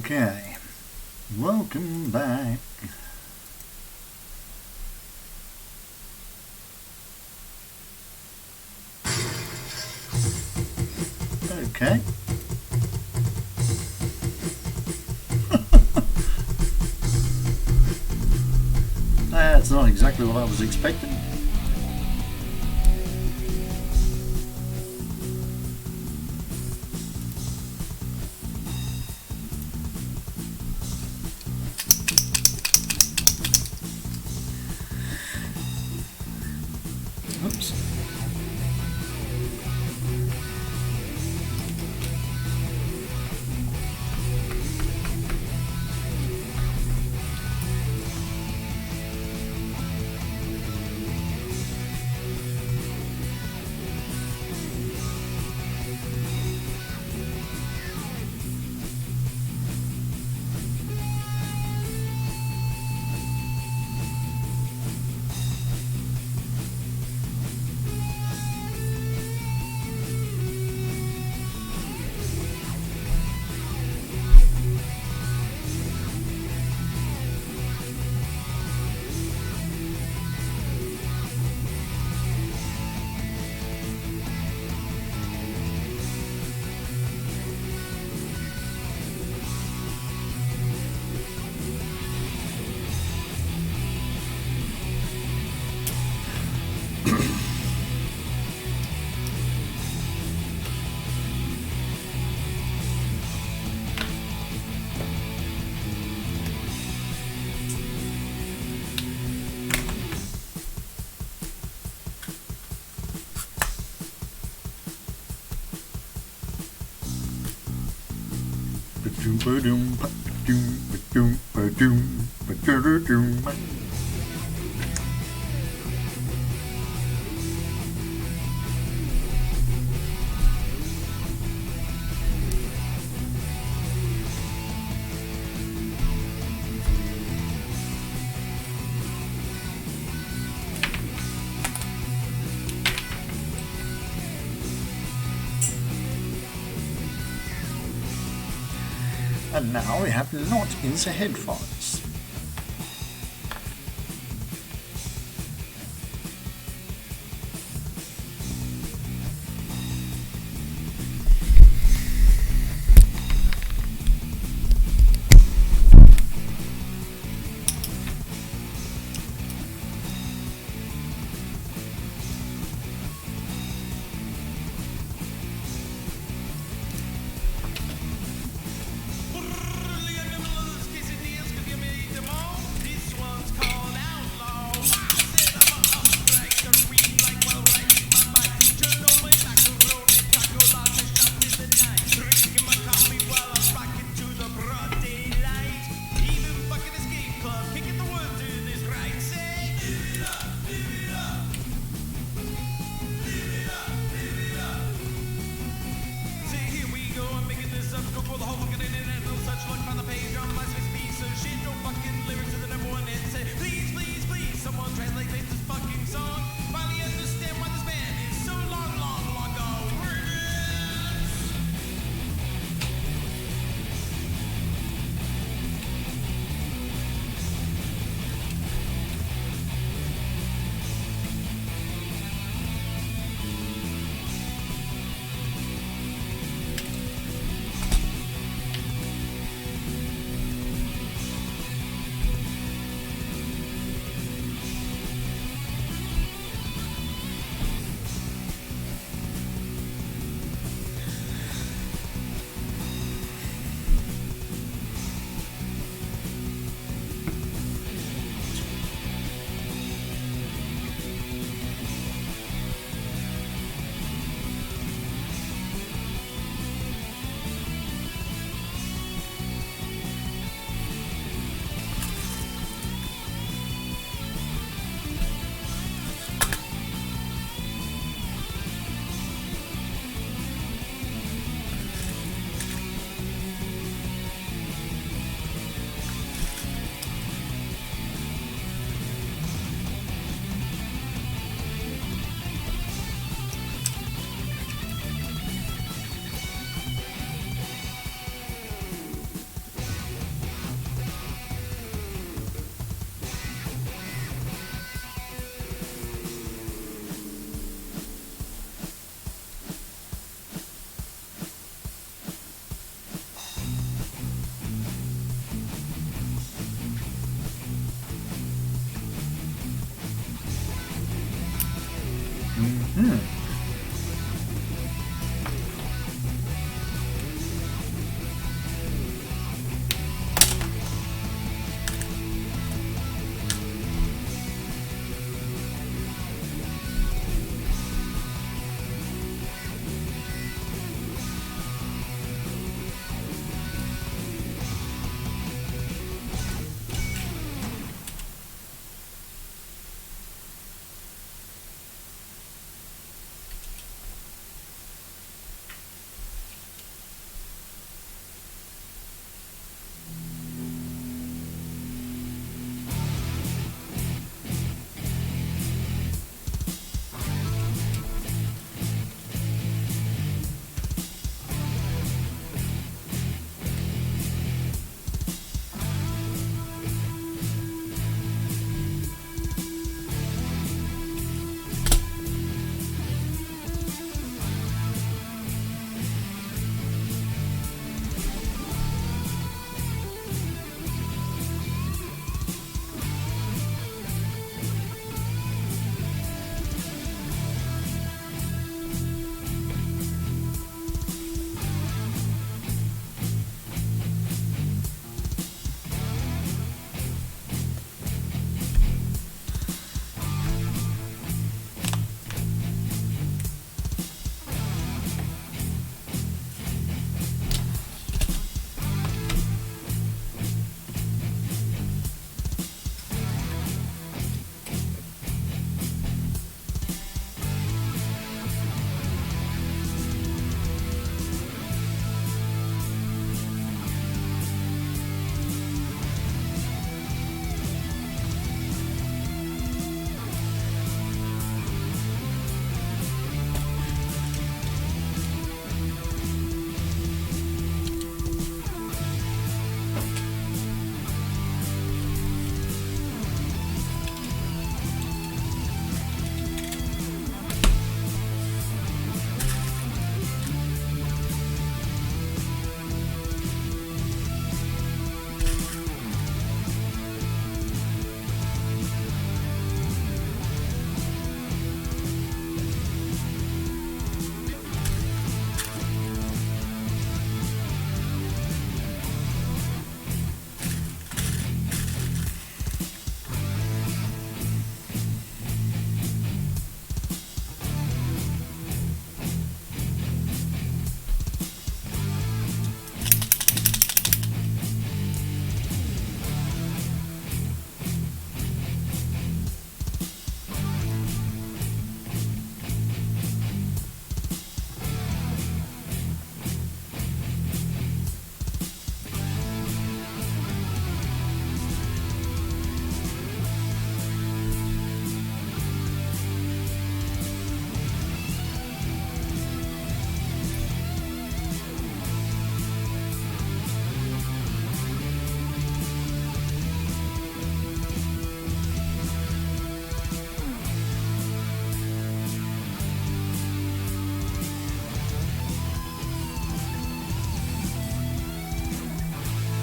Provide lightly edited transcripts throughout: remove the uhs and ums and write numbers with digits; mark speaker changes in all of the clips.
Speaker 1: Okay, welcome back. Okay. That's not exactly what I was expecting. Oops. And now we have not into headphones.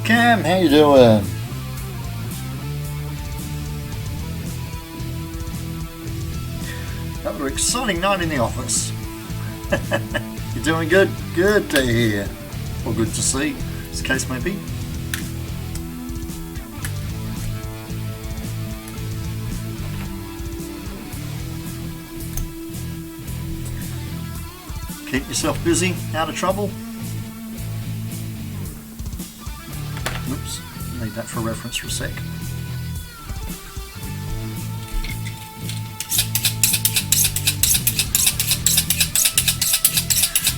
Speaker 1: Cam, how you doing? Another exciting night in the office. You doing good? Good to hear. Or good to see, as the case may be. Keep yourself busy, out of trouble. Oops, need that for reference for a sec.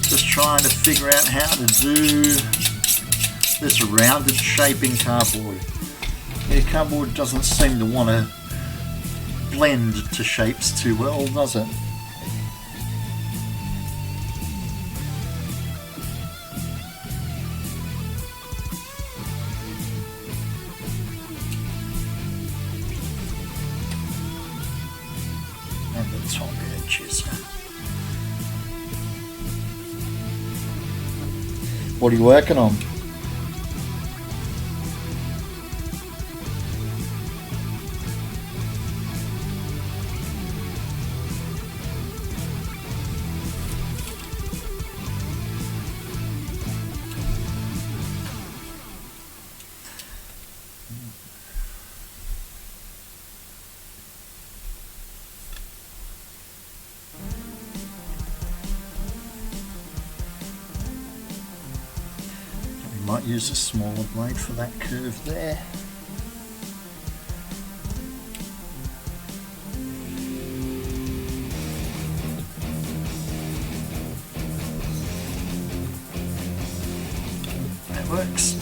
Speaker 1: Just trying to figure out how to do this rounded shaping cardboard. Yeah, cardboard doesn't seem to want to blend to shapes too well, does it? And the top edges. What are you working on? Might use a smaller blade for that curve there. That works.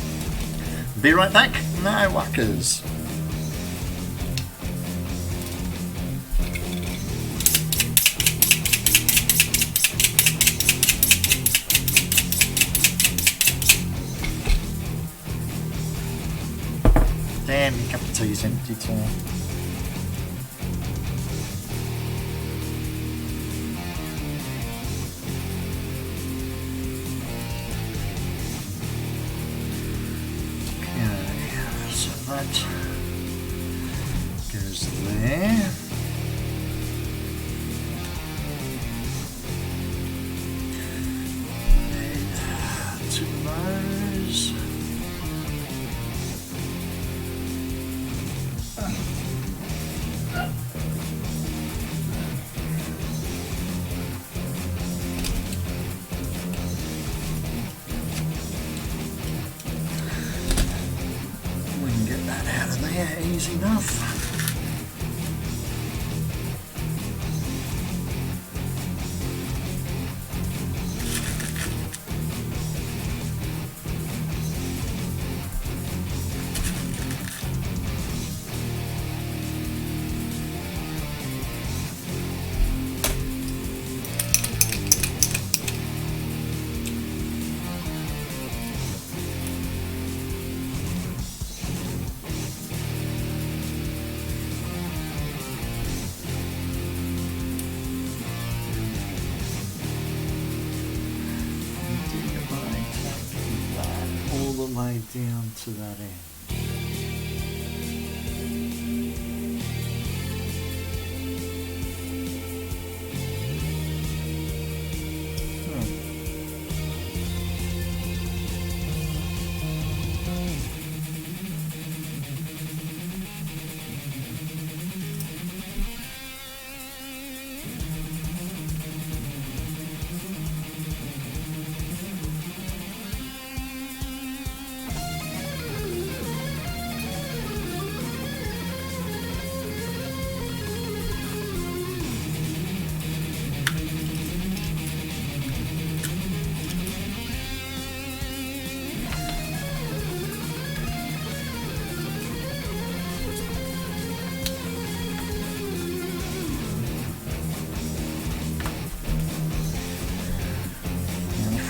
Speaker 1: Be right back. No wuckers. Damn, your cup of tea's empty too. Okay, so that goes there. And two of those. Yeah, easy enough. Way down to that end.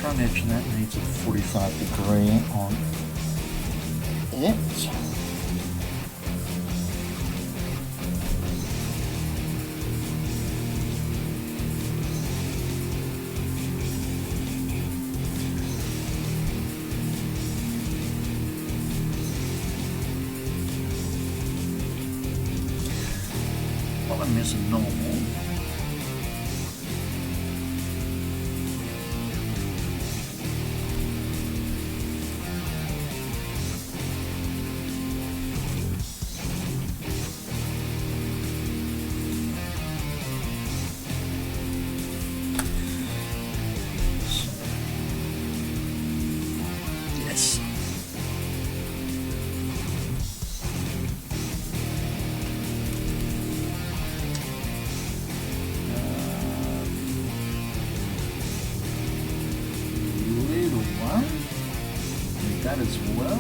Speaker 1: Front edge of that needs a 45 degree on it. same as a normal. That as well.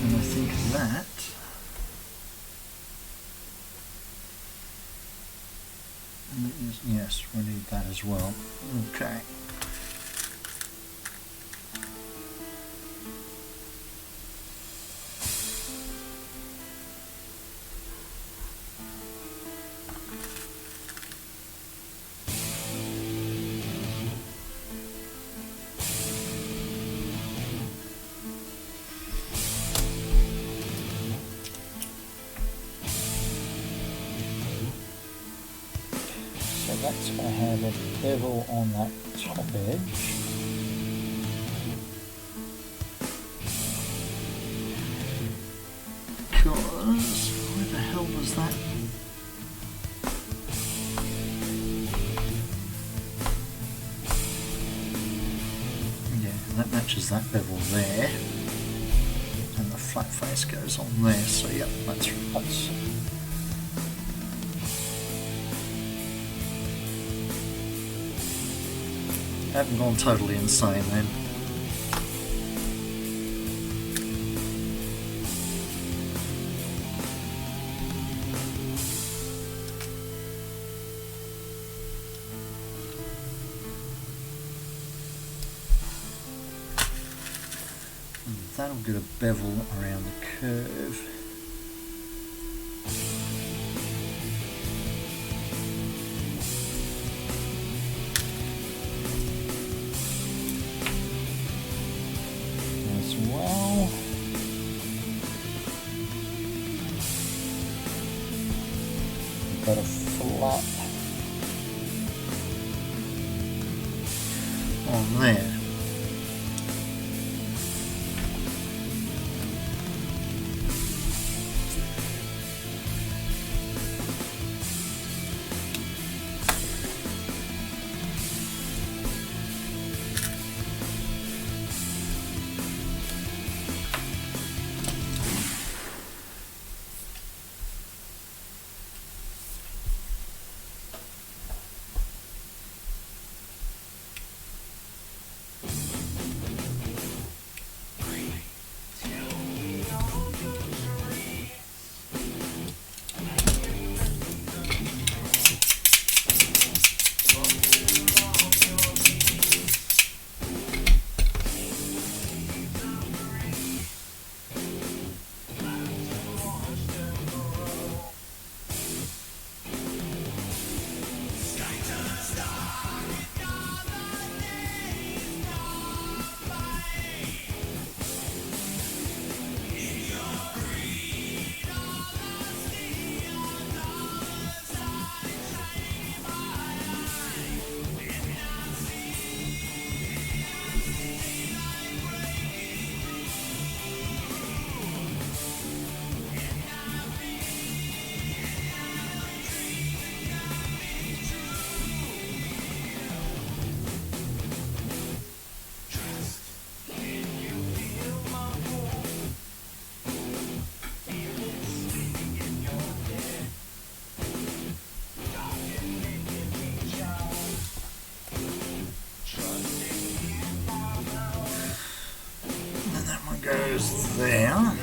Speaker 1: And I think that is, yes, we need that as well. Okay. So that's going to have a bevel on that top edge. Because, where the hell was that? Yeah, that matches that bevel there. And the flat face goes on there, so yep, that's haven't gone totally insane then. And that'll get a bevel around the curve. Well, got a flap on there. Goes there.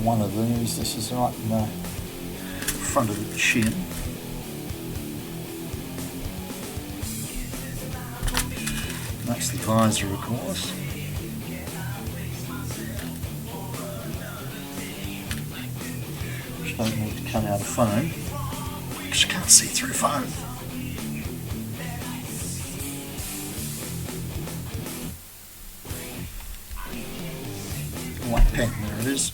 Speaker 1: one of these. This is right in the front of the chin. That's the visor, of course. Which don't need to come out of phone, because you can't see through phone. White pen, there it is.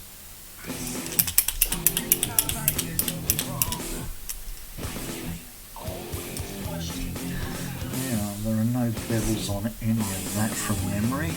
Speaker 1: Now, there are no bevels on any of that from memory.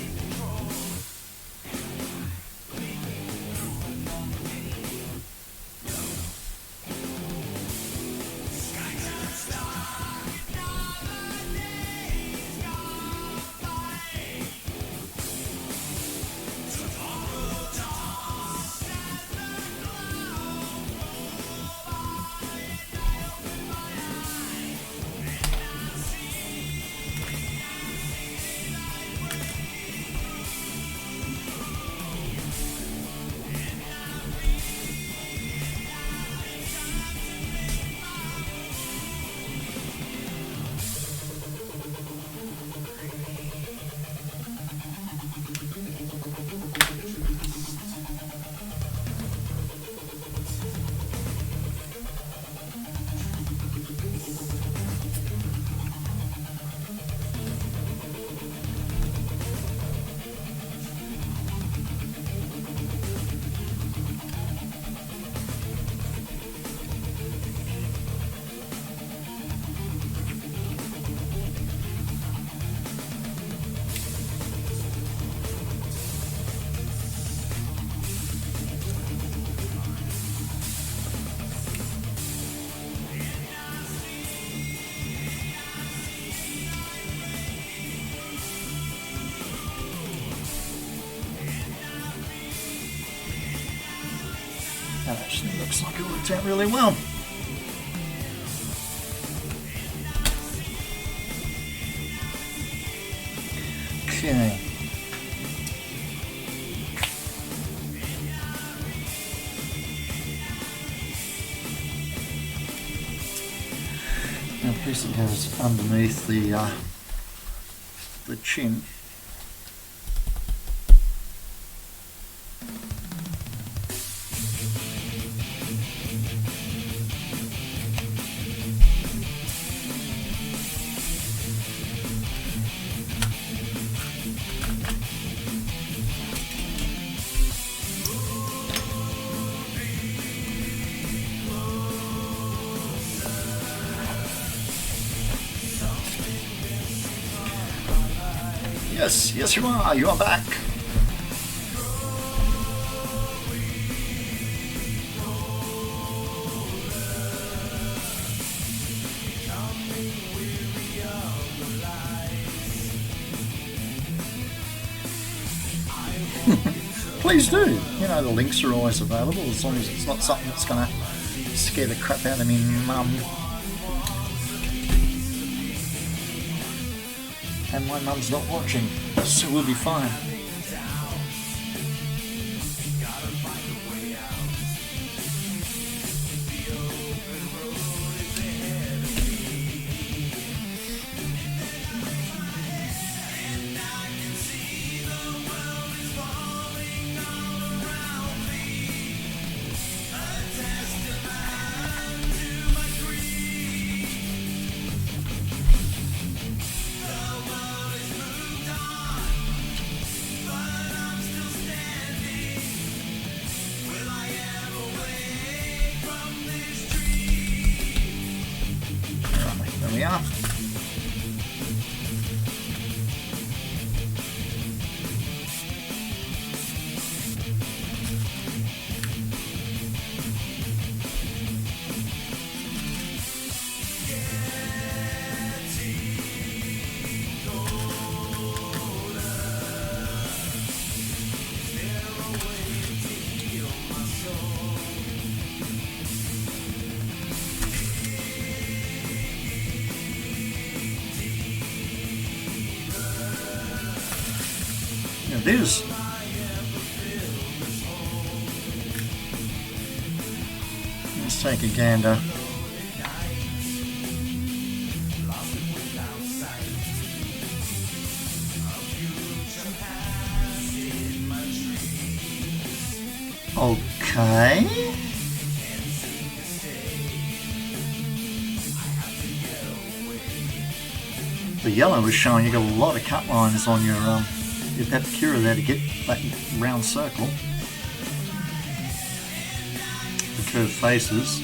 Speaker 1: That actually looks like it worked out really well. Okay. Now, a piece that goes underneath the chin. Yes, you are. You are back. Please do. You know, the links are always available as long as it's not something that's going to scare the crap out of me mum. And my mum's not watching, so we'll be fine. There we are. It is. Let's take a gander. Okay. The yellow is showing you got a lot of cut lines on your Epicura there to get that round circle. The curved faces.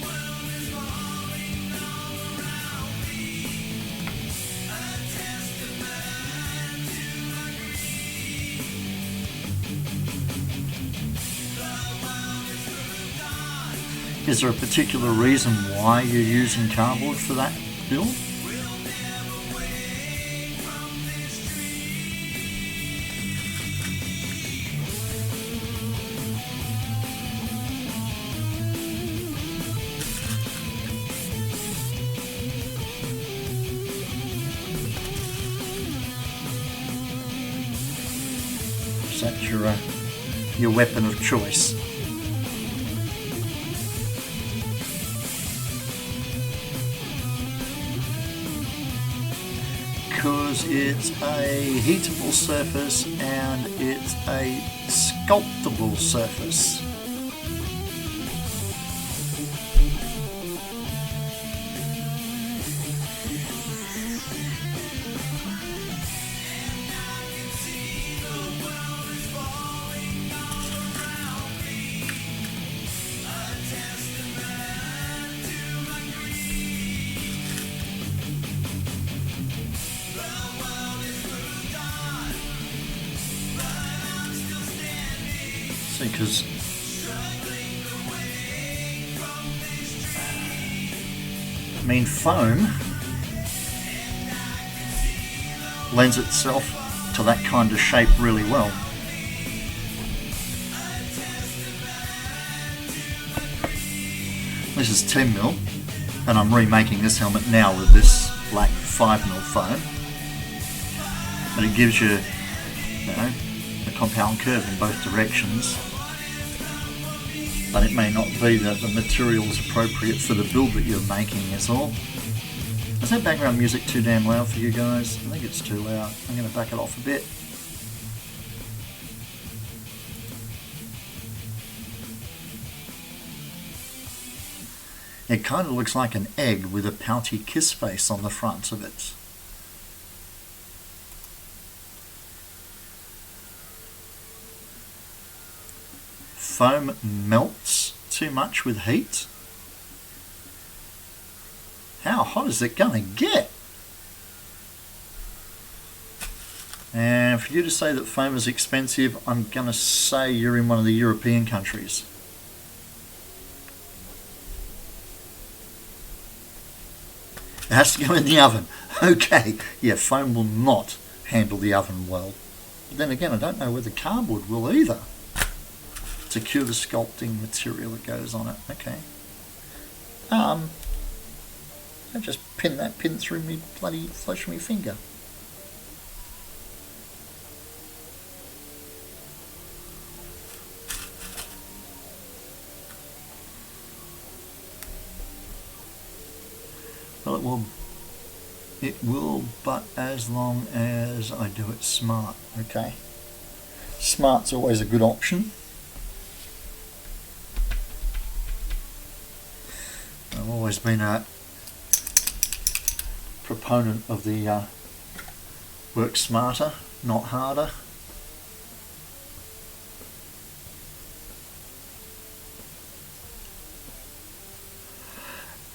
Speaker 1: Is there a particular reason why you're using cardboard for that build? Is that your weapon of choice? Because it's a heatable surface and it's a sculptable surface. Because I mean, foam lends itself to that kind of shape really well. This is 10mm, and I'm remaking this helmet now with this black 5mm foam, but it gives you, a compound curve in both directions. But it may not be that the material is appropriate for the build that you're making, is all. Is that background music too damn loud for you guys? I think it's too loud. I'm going to back it off a bit. It kind of looks like an egg with a pouty kiss face on the front of it. Foam melts too much with heat. How hot is it gonna get? And for you to say that foam is expensive, I'm gonna say you're in one of the European countries. It has to go in the oven. Okay, yeah, foam will not handle the oven well. But then again, I don't know whether cardboard will either. To cure the sculpting material that goes on it. Okay. I just pin that pin through me bloody flesh of me finger. Well, it will, but as long as I do it smart. Okay. Smart's always a good option. I've always been a proponent of the work smarter, not harder.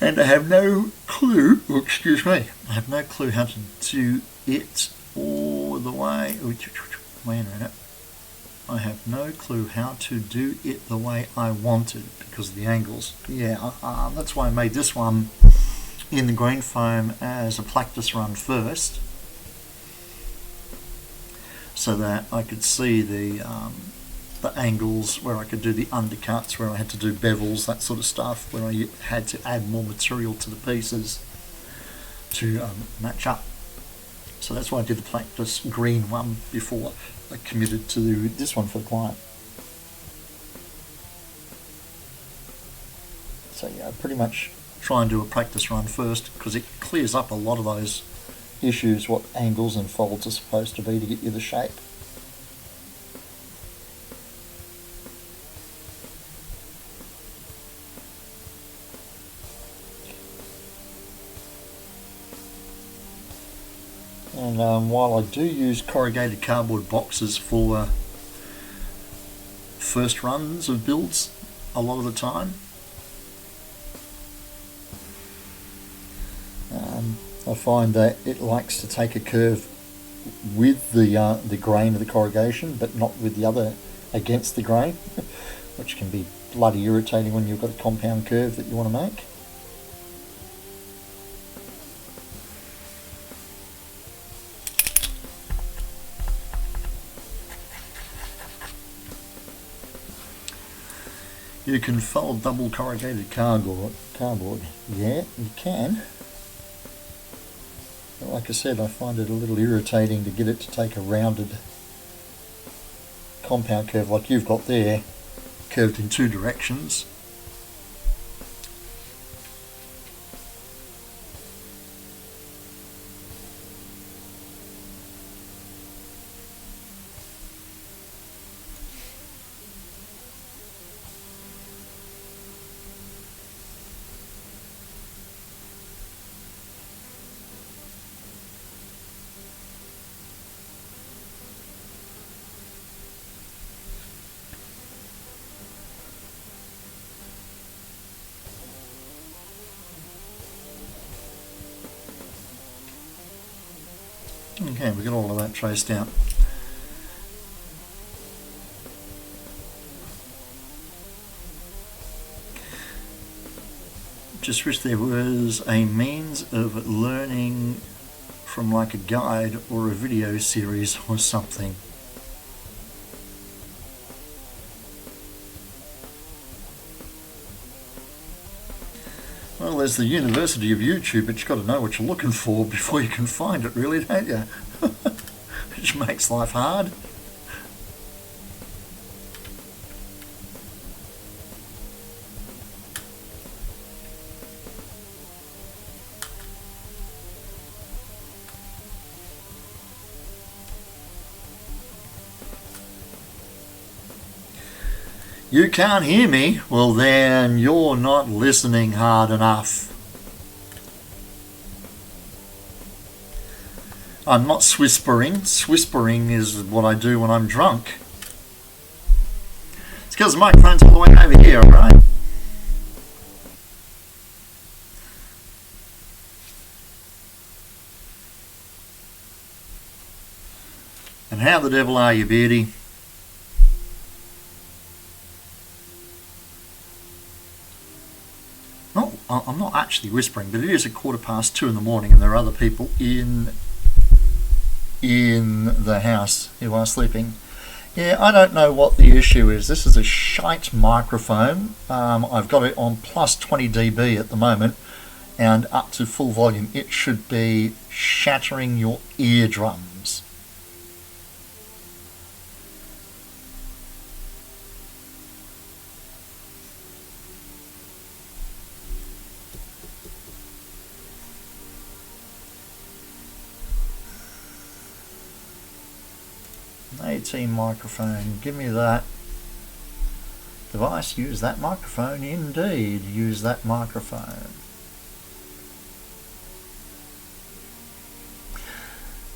Speaker 1: And I have no clue, I have no clue how to do it all the way. Wait a minute. I have no clue how to do it the way I wanted because of the angles. Yeah, that's why I made this one in the green foam as a practice run first, so that I could see the angles where I could do the undercuts, where I had to do bevels, that sort of stuff, where I had to add more material to the pieces to match up. So that's why I did the practice green one before I committed to do this one for the client. So yeah. pretty much try and do a practice run first, because it clears up a lot of those issues, what angles and folds are supposed to be to get you the shape. And while I do use corrugated cardboard boxes for first runs of builds a lot of the time, I find that it likes to take a curve with the grain of the corrugation, but not with the other against the grain, which can be bloody irritating when you've got a compound curve that you want to make. You can fold double corrugated cardboard. Yeah, you can. But like I said, I find it a little irritating to get it to take a rounded compound curve like you've got there, curved in two directions. Okay, we got all of that traced out. Just wish there was a means of learning from like a guide or a video series or something. Well, there's the University of YouTube, but you've got to know what you're looking for before you can find it, really, don't you? Which makes life hard. You can't hear me? Well, then you're not listening hard enough. I'm not swispering. Swispering is what I do when I'm drunk. It's because the microphone's all the way over here, alright? And how the devil are you, Beardy? I'm not actually whispering, but it is 2:15 in the morning and there are other people in the house who are sleeping. Yeah, I don't know what the issue is. This is a shite microphone. I've got it on plus 20 dB at the moment and up to full volume. It should be shattering your eardrums. AT microphone, give me that. Device, use that microphone. Indeed, use that microphone.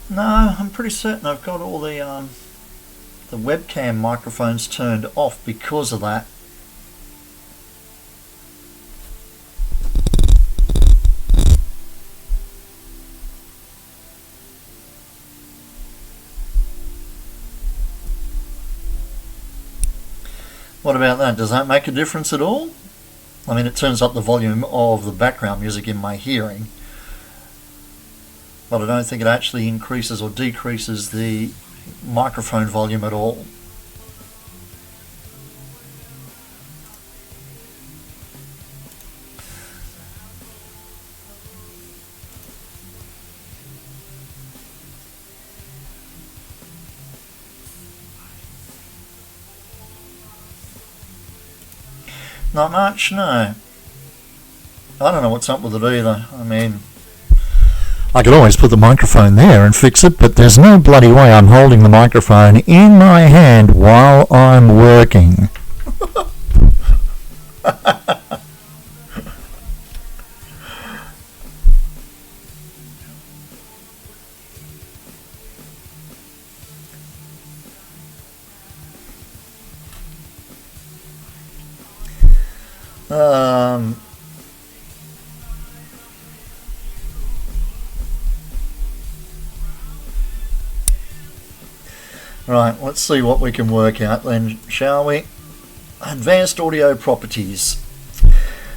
Speaker 1: No, I'm pretty certain I've got all the webcam microphones turned off because of that. What about that? Does that make a difference at all? I mean, it turns up the volume of the background music in my hearing, but I don't think it actually increases or decreases the microphone volume at all. Not much, no. I don't know what's up with it either. I mean,
Speaker 2: I could always put the microphone there and fix it, but there's no bloody way I'm holding the microphone in my hand while I'm working.
Speaker 1: Right, let's see what we can work out then, shall we? Advanced audio properties.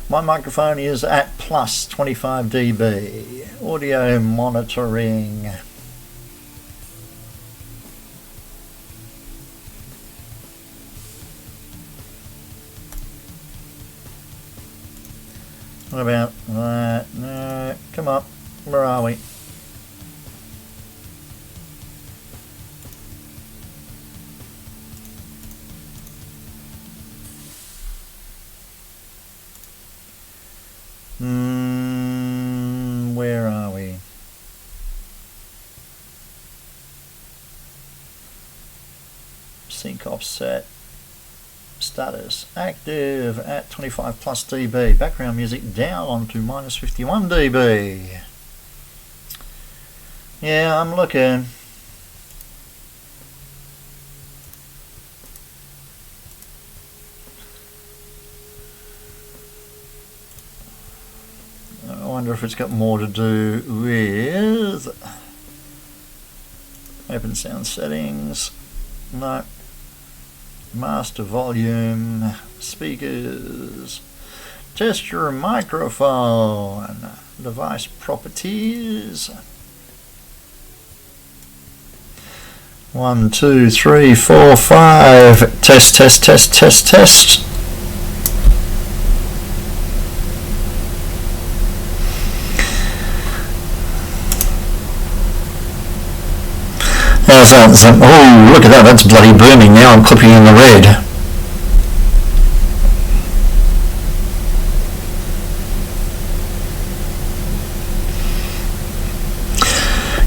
Speaker 1: My microphone is at plus 25 dB. Audio monitoring. What about that? No, come up. Where are we? Where are we? Sync offset. Status active at 25 plus dB. Background music down onto minus 51 dB. Yeah, I'm looking. I wonder if it's got more to do with open sound settings. No. Master volume, speakers, test your microphone, device properties. 1, 2, 3, 4, 5. Test, test, test, test, test. How's that? Oh, look at that, that's bloody booming now. I'm clipping in the red.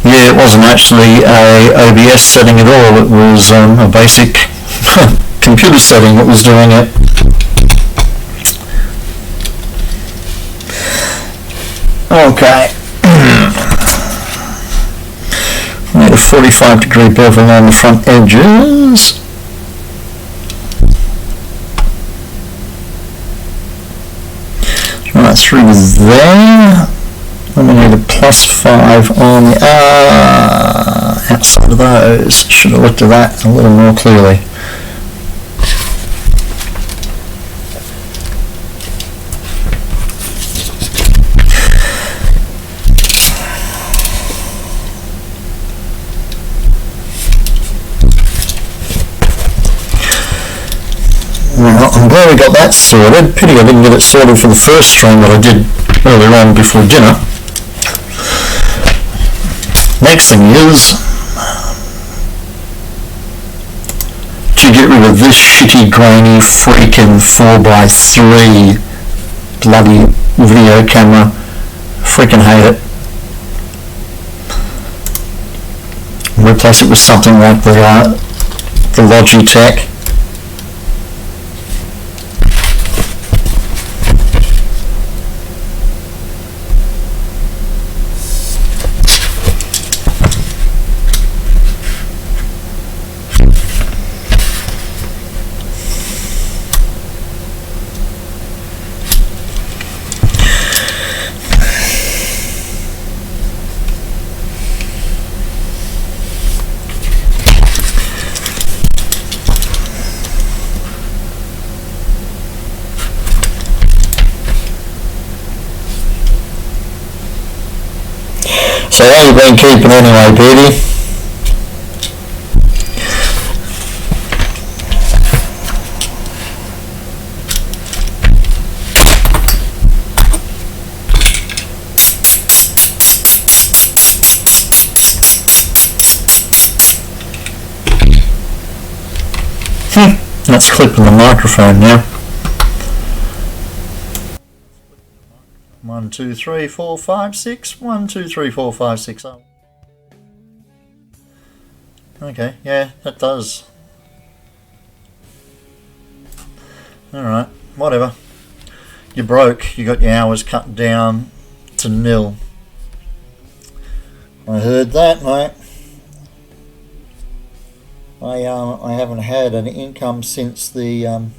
Speaker 1: Yeah, it wasn't actually a OBS setting at all. It was a basic computer setting that was doing it. Okay. Made a 45-degree bevel on the front edges. Right through there. And we need a +5 on the outside of those. Should have looked at that a little more clearly. I'm glad we got that sorted. Pity I didn't get it sorted for the first stream that I did earlier on before dinner. Next thing is to get rid of this shitty grainy freaking 4x3 bloody video camera. Freaking hate it. Replace it with something like the Logitech. So how you been keeping anyway, Petey? Let's clip on the microphone now. 1, 2, 3, 4, 5, 6. 1, 2, 3, 4, 5, 6. Oh. Okay, yeah, that does. Alright, whatever. You're broke, you got your hours cut down to nil. I heard that, mate. I haven't had an income since the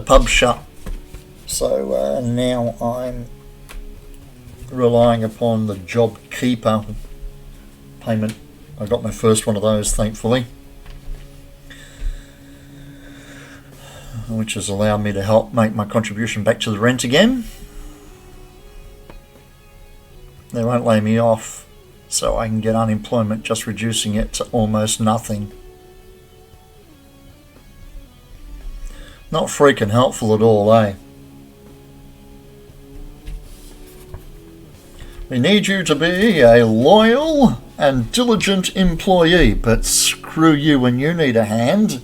Speaker 1: pub shut. So now I'm relying upon the job keeper payment. I got my first one of those, thankfully, which has allowed me to help make my contribution back to the rent again. They won't lay me off, so I can get unemployment, just reducing it to almost nothing. Not freaking helpful at all, eh? We need you to be a loyal and diligent employee, but screw you when you need a hand.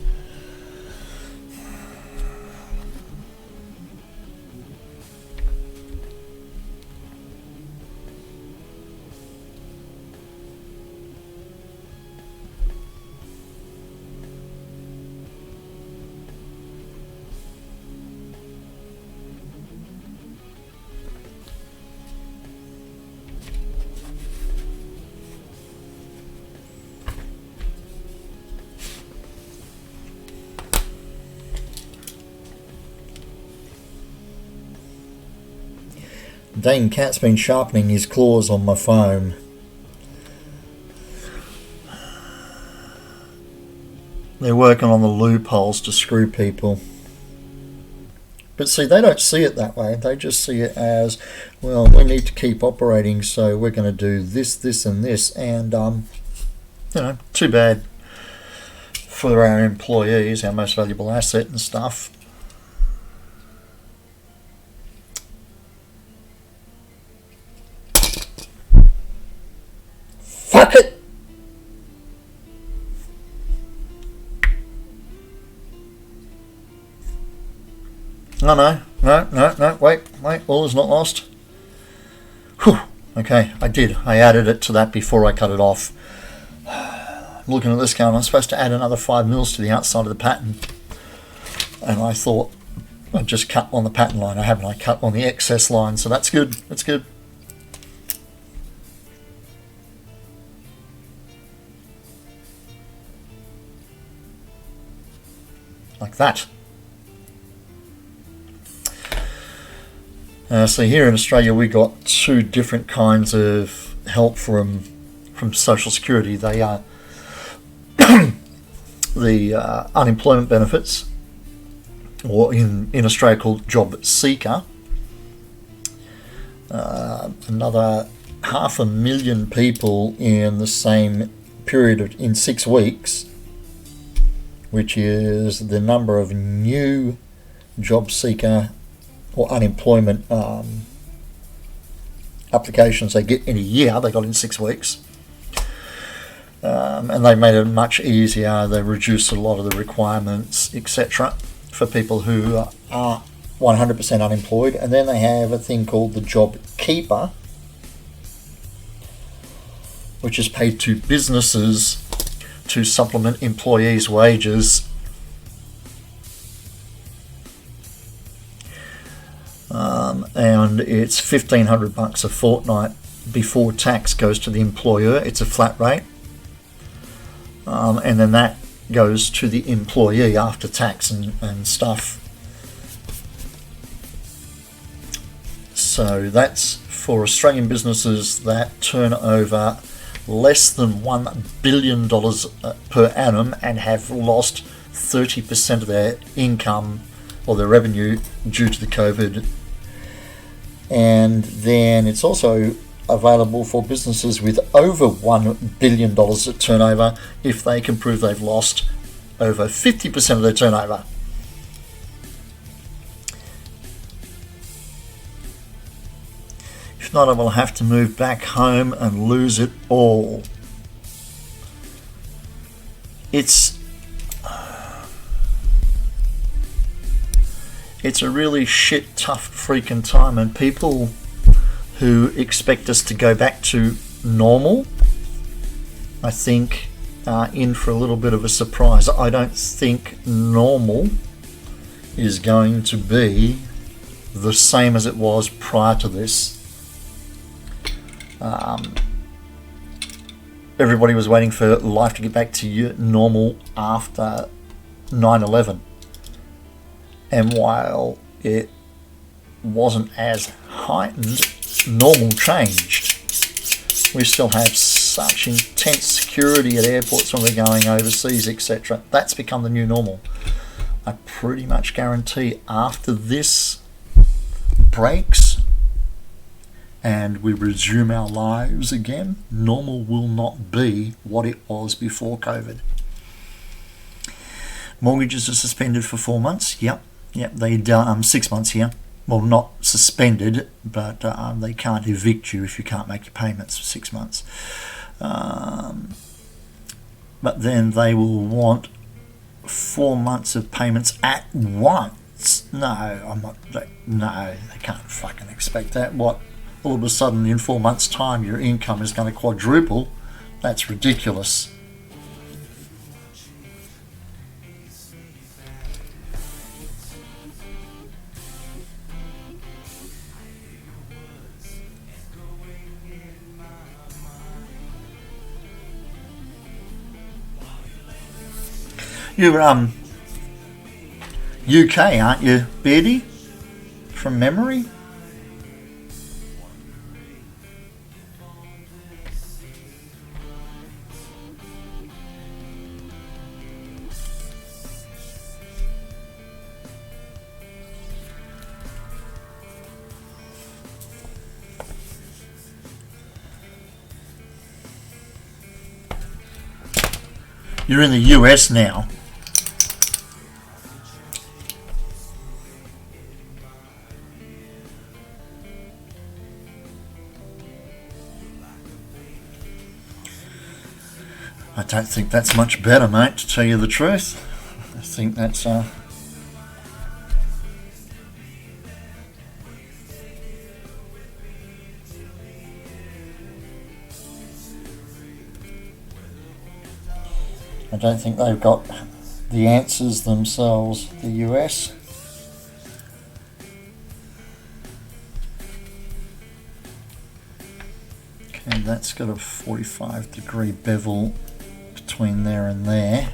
Speaker 1: Dane Cat's been sharpening his claws on my phone. They're working on the loopholes to screw people. But see, they don't see it that way. They just see it as, well, we need to keep operating, so we're going to do this, this, and this. And, you know, too bad for our employees, our most valuable asset and stuff. Fuck it! No, wait, all is not lost. Whew, okay, I did. I added it to that before I cut it off. I'm looking at this going, I'm supposed to add another 5 mils to the outside of the pattern. And I thought I'd just cut on the pattern line. I haven't, I cut on the excess line, so that's good, that's good. Like that. So here in Australia we got 2 different kinds of help from Social Security. They are the unemployment benefits, or in Australia called Job Seeker. Another 500,000 people in the same period in 6 weeks, which is the number of new Job Seeker or unemployment applications they get in a year, they got in 6 weeks. And they made it much easier. They reduced a lot of the requirements, etc., for people who are 100% unemployed. And then they have a thing called the Job Keeper, which is paid to businesses to supplement employees' wages. And it's $1,500 a fortnight before tax goes to the employer. It's a flat rate, and then that goes to the employee after tax and stuff. So that's for Australian businesses that turn over less than $1 billion per annum and have lost 30% of their income or their revenue due to the COVID. And then it's also available for businesses with over $1 billion at turnover if they can prove they've lost over 50% of their turnover. If not, I will have to move back home and lose it all. it's a really shit tough freaking time, and people who expect us to go back to normal, I think, are in for a little bit of a surprise. I don't think normal is going to be the same as it was prior to this. Everybody was waiting for life to get back to normal after 9/11, and while it wasn't as heightened, normal changed. We still have such intense security at airports when we're going overseas, etc. That's become the new normal. I pretty much guarantee after this breaks and we resume our lives again, normal will not be what it was before COVID. Mortgages are suspended for 4 months. Yep, they 6 months here. Well, not suspended, but they can't evict you if you can't make your payments for 6 months. But then they will want 4 months of payments at once. No, they can't fucking expect that. What? All of a sudden, in 4 months' time, your income is going to quadruple? That's ridiculous. You're UK, aren't you, Beardy? From memory? You're in the US now. I don't think that's much better, mate, to tell you the truth. I think that's I don't think they've got the answers themselves, the US. Okay, that's got a 45-degree bevel between there and there.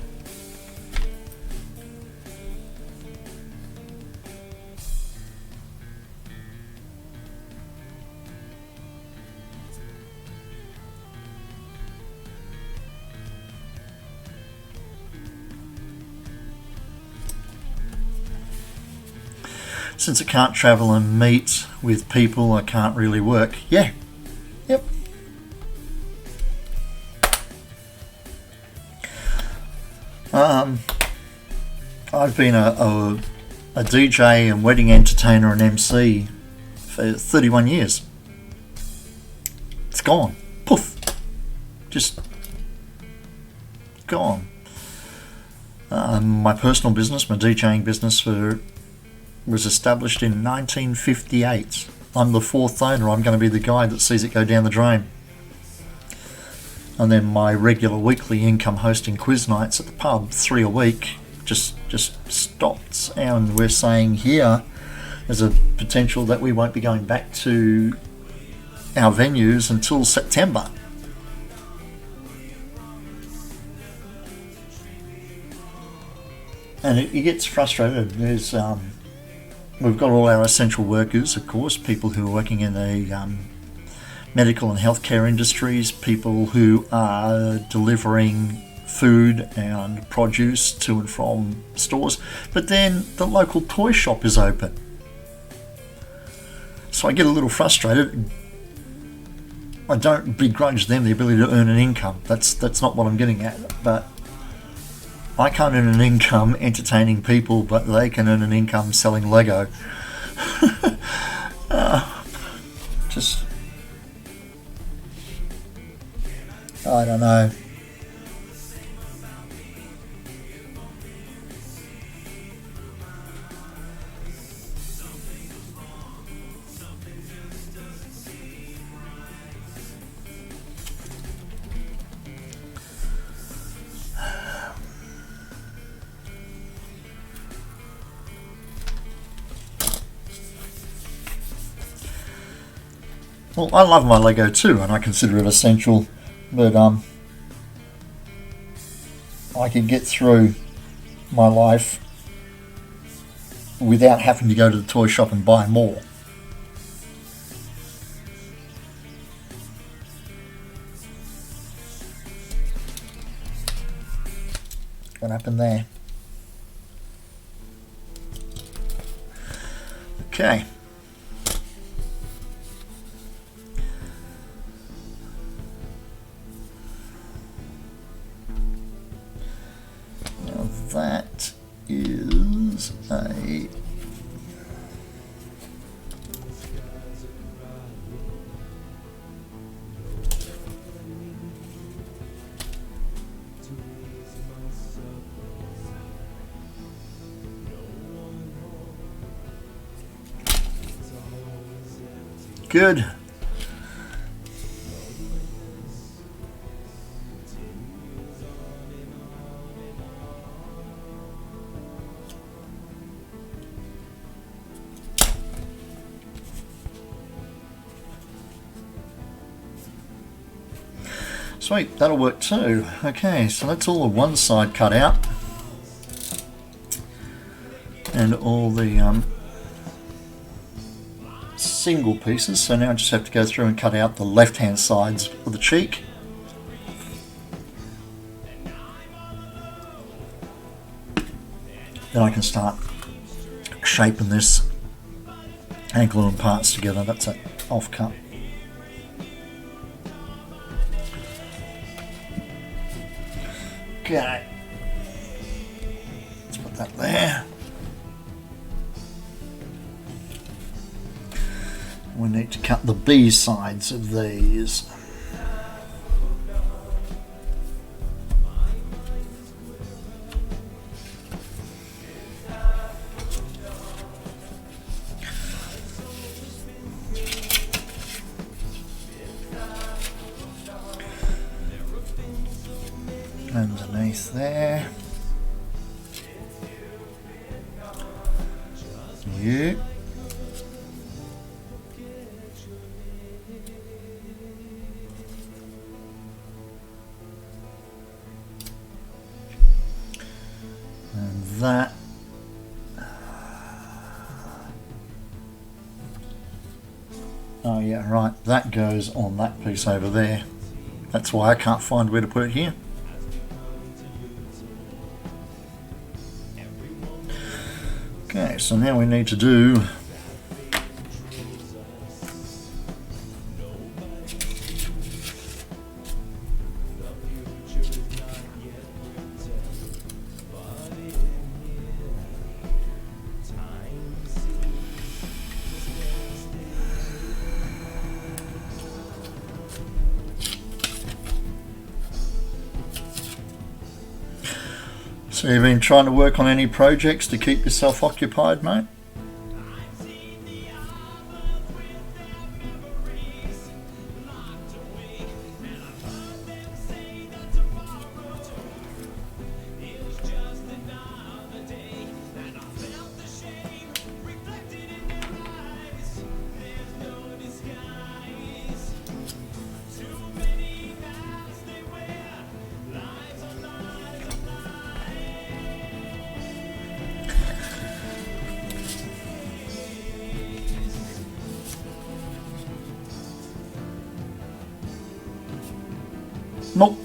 Speaker 1: Since I can't travel and meet with people, I can't really work. Yeah. Yep. I've been a DJ and wedding entertainer and MC for 31 years. It's gone. Poof. Just gone. My personal business, my DJing business, was established in 1958. I'm the fourth owner. I'm going to be the guy that sees it go down the drain. And then my regular weekly income hosting quiz nights at the pub, 3 a week, just stopped. And we're saying here there's a potential that we won't be going back to our venues until September. And it gets frustrated. There's we've got all our essential workers, of course, people who are working in the medical and healthcare industries, people who are delivering food and produce to and from stores, but then the local toy shop is open. So I get a little frustrated. I don't begrudge them the ability to earn an income. That's not what I'm getting at. But I can't earn an income entertaining people, but they can earn an income selling Lego. Just, I don't know. Well, I love my Lego too, and I consider it essential, but I can get through my life without having to go to the toy shop and buy more. What happened there? Okay. Now that is a good. Sweet, that'll work too. Okay, so that's all the one side cut out. And all the single pieces, so now I just have to go through and cut out the left hand sides of the cheek. Then I can start shaping this and gluing parts together. That's an off cut. Okay, let's put that there. We need to cut the B sides of these. Underneath there. Yeah. And that. Oh yeah, right, that goes on that piece over there. That's why I can't find where to put it here. Okay, so now we need to do So you've been trying to work on any projects to keep yourself occupied, mate? Nope,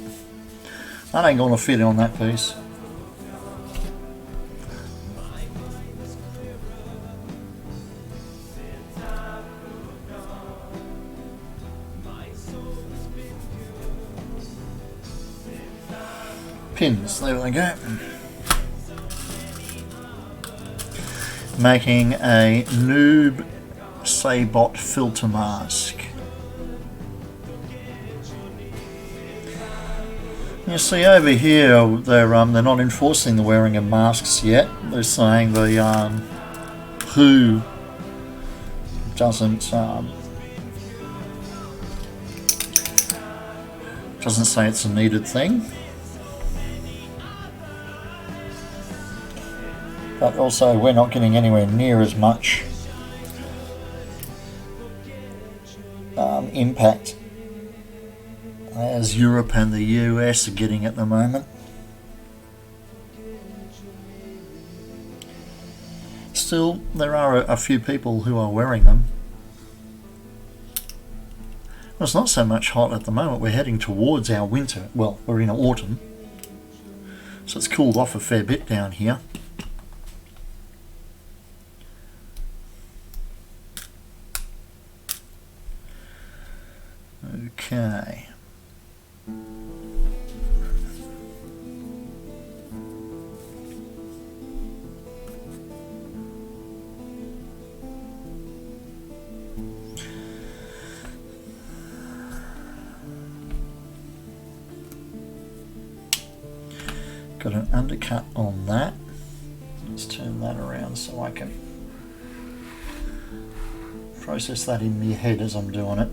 Speaker 1: that ain't gonna fit on that piece. Pins, there we go. Making a noob Sabot filter mask. You see over here, they're not enforcing the wearing of masks yet. They're saying the WHO doesn't say it's a needed thing. But also, we're not getting anywhere near as much
Speaker 2: impact as Europe and the US are getting at the moment. Still, there are a few people who are wearing them. Well, it's not so much hot at the moment. We're heading towards our winter. Well, we're in autumn, so it's cooled off a fair bit down here. Okay. Got an undercut on that. Let's turn that around so I can process that in my head as I'm doing it.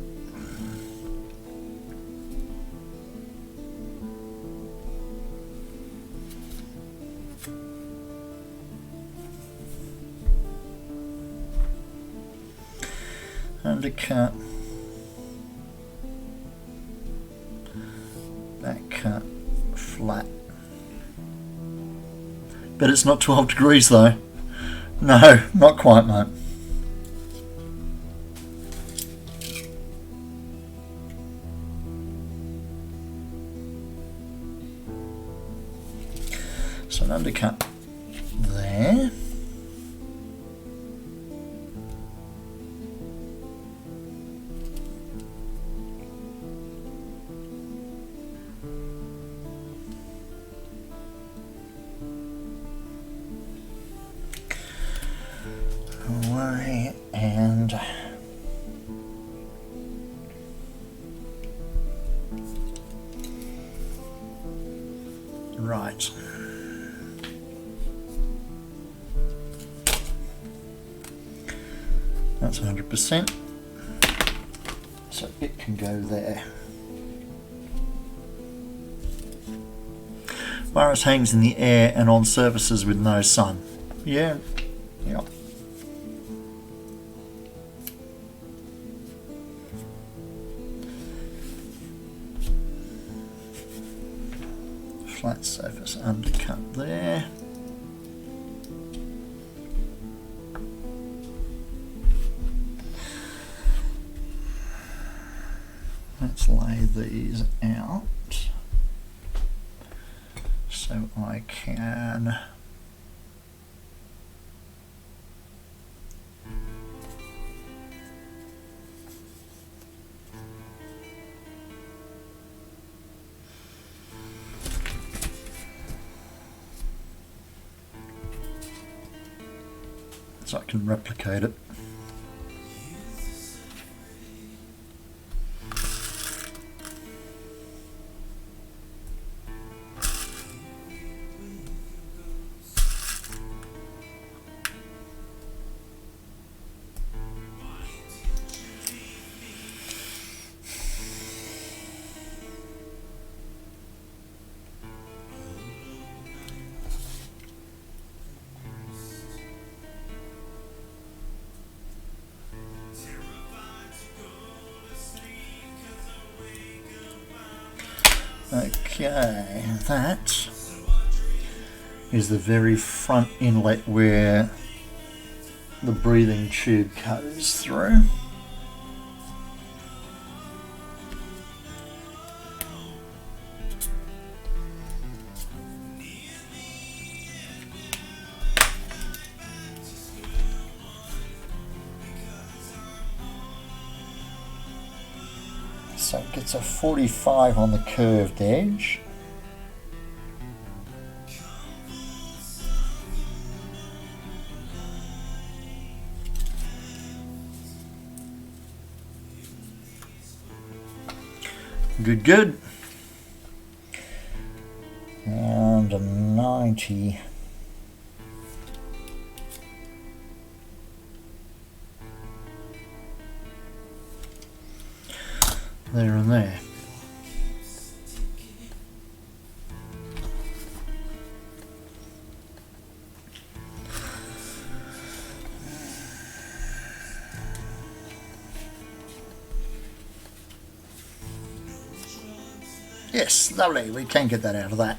Speaker 2: Undercut, back cut, flat. But it's not 12 degrees though. No, not quite, mate. So an undercut there. Away and right. That's 100%. So it can go there. Virus hangs in the air and on surfaces with no sun. Yeah. Yep. Flat surface undercut there. Let's lay these out so I can replicate it. Okay, that is the very front inlet where the breathing tube goes through. So it gets a 45 on the curved edge. Good, good. And a 90. There and there.
Speaker 1: Yes, lovely. We can get that out of that.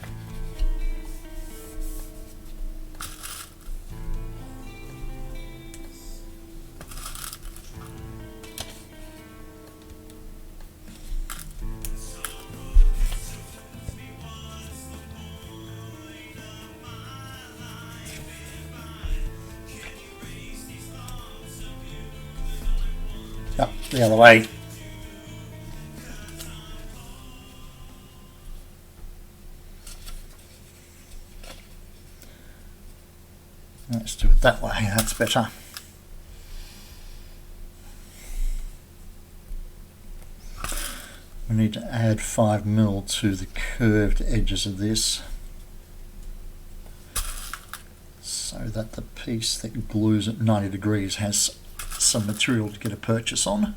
Speaker 1: Up the other way. Let's do it that way, that's better. We need to add 5mm to the curved edges of this so that the piece that glues at 90 degrees has some material to get a purchase on.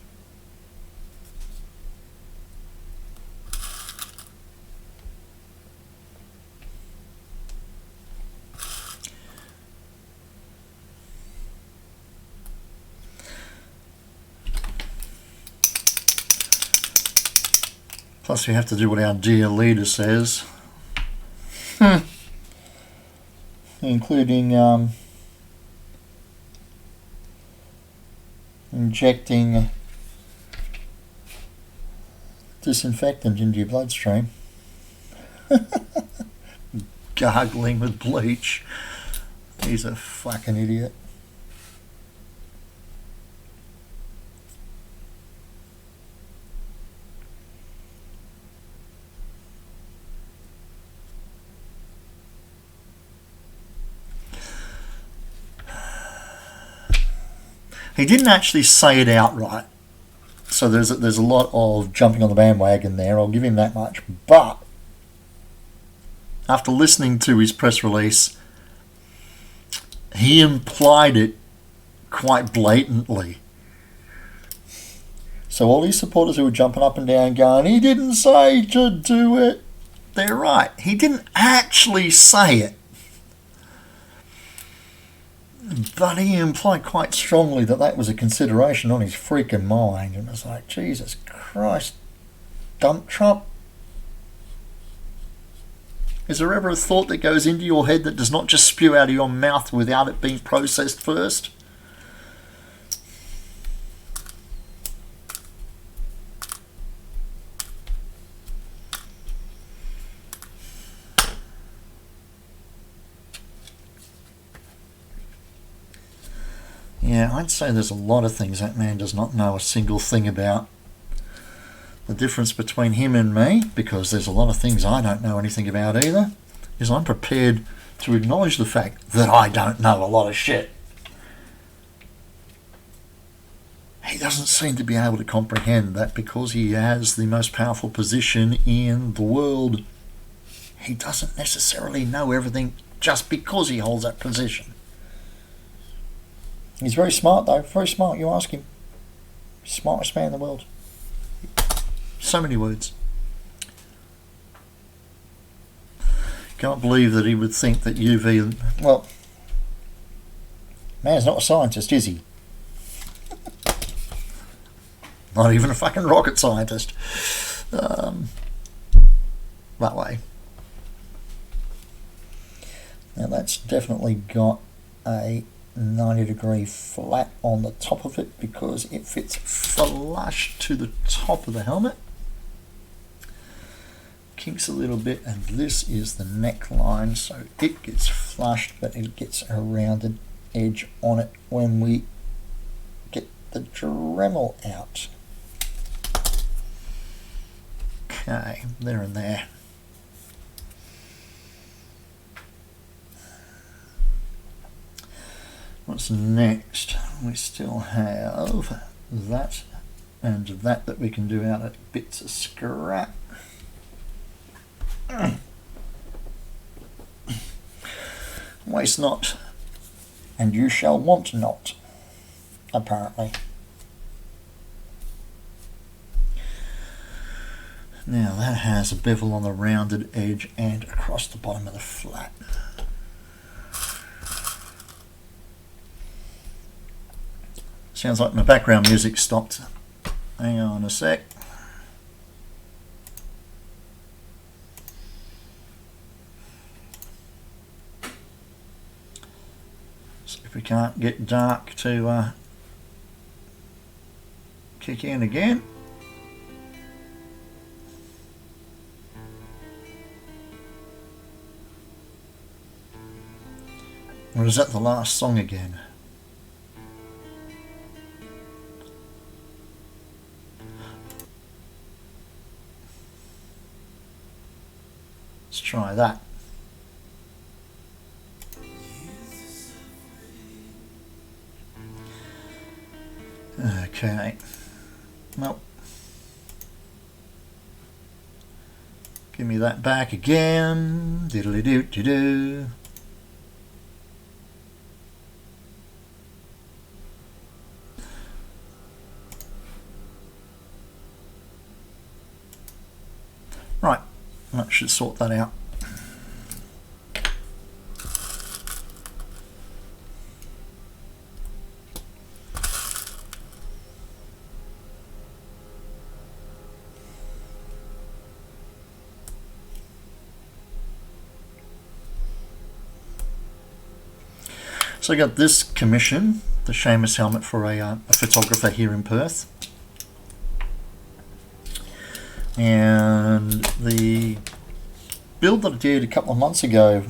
Speaker 1: Plus we have to do what our dear leader says, including injecting disinfectant into your bloodstream, gargling with bleach. He's a fucking idiot. He didn't actually say it outright, so there's a lot of jumping on the bandwagon there, I'll give him that much. But after listening to his press release, he implied it quite blatantly. So all his supporters who were jumping up and down going, he didn't say to do it, they're right. He didn't actually say it. But he implied quite strongly that that was a consideration on his freaking mind. And it's like, Jesus Christ, dump Trump. Is there ever a thought that goes into your head that does not just spew out of your mouth without it being processed first? Yeah, I'd say there's a lot of things that man does not know a single thing about. The difference between him and me, because there's a lot of things I don't know anything about either, is I'm prepared to acknowledge the fact that I don't know a lot of shit. He doesn't seem to be able to comprehend that because he has the most powerful position in the world, he doesn't necessarily know everything just because he holds that position. He's very smart though, very smart, you ask him. Smartest man in the world. So many words. Can't believe that he would think that UV... Well, man's not a scientist, is he? Not even a fucking rocket scientist. That way. Now that's definitely got a 90-degree flat on the top of it because it fits flush to the top of the helmet. Kinks a little bit, and this is the neckline, so it gets flushed but it gets a rounded edge on it when we get the Dremel out. Okay, there and there. What's next? We still have that and that we can do out of bits of scrap. Waste not, and you shall want not, apparently. Now that has a bevel on the rounded edge and across the bottom of the flat. Sounds like my background music stopped. Hang on a sec. See if we can't get dark to kick in again. Or is that the last song again? Let's try that. Okay. Nope. Give me that back again. Diddly doo doo doo. Right, that should sort that out. So I got this commission, the SAMUS helmet, for a photographer here in Perth. And the build that I did a couple of months ago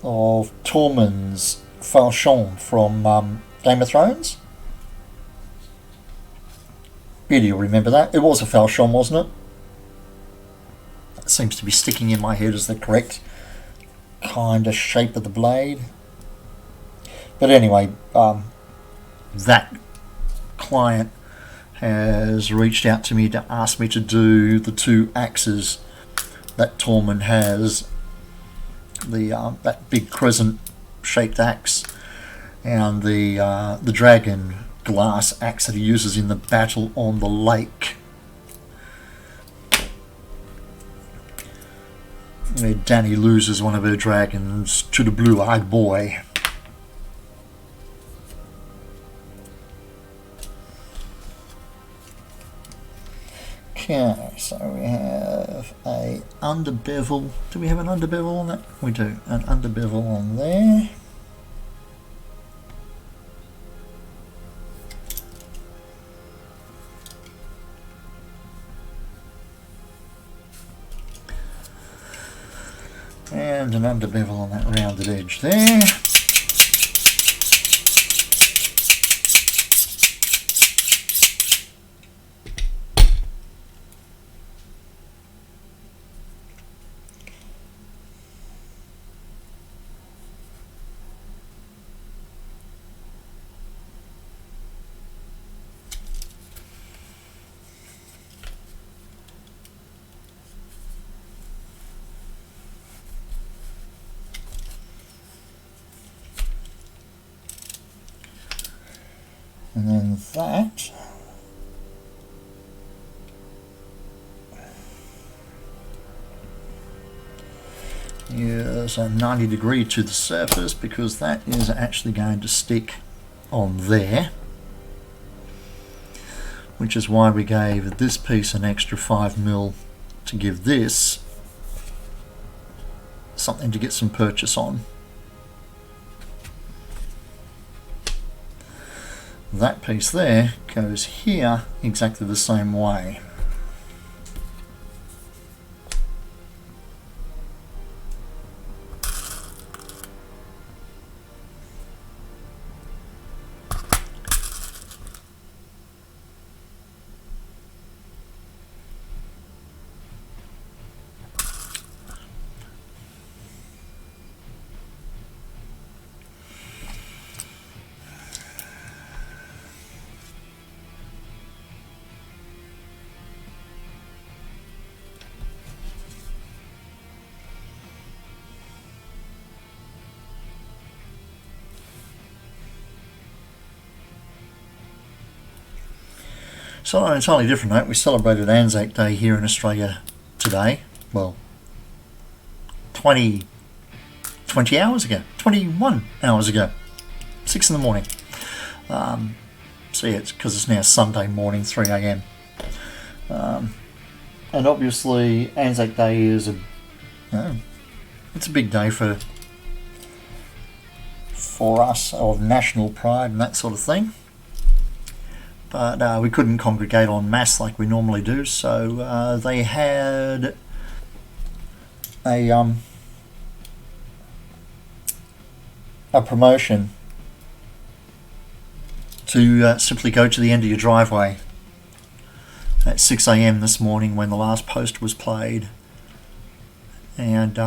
Speaker 1: of Tormund's Falchion from Game of Thrones. Really, you'll remember that. It was a Falchion, wasn't it? It seems to be sticking in my head as the correct kind of shape of the blade. But anyway, that client has reached out to me to ask me to do the two axes that Tormund has, the that big crescent shaped axe and the dragon glass axe that he uses in the battle on the lake, where Dany loses one of her dragons to the blue-eyed boy. Okay, so we have a under bevel. Do we have an under bevel on that? We do. An under bevel on there. And an under bevel on that rounded edge there. And then that is a 90 degree to the surface, because that is actually going to stick on there, which is why we gave this piece an extra 5mm to give this something to get some purchase on. That piece there goes here exactly the same way. So on an entirely different note, we celebrated Anzac Day here in Australia today. Well, 20 hours ago, 21 hours ago, 6 in the morning. So yeah, it's because it's now Sunday morning, 3 a.m. And obviously Anzac Day is it's a big day for for us of national pride and that sort of thing. But we couldn't congregate en masse like we normally do, so they had a promotion to simply go to the end of your driveway at 6 a.m. this morning when the last post was played and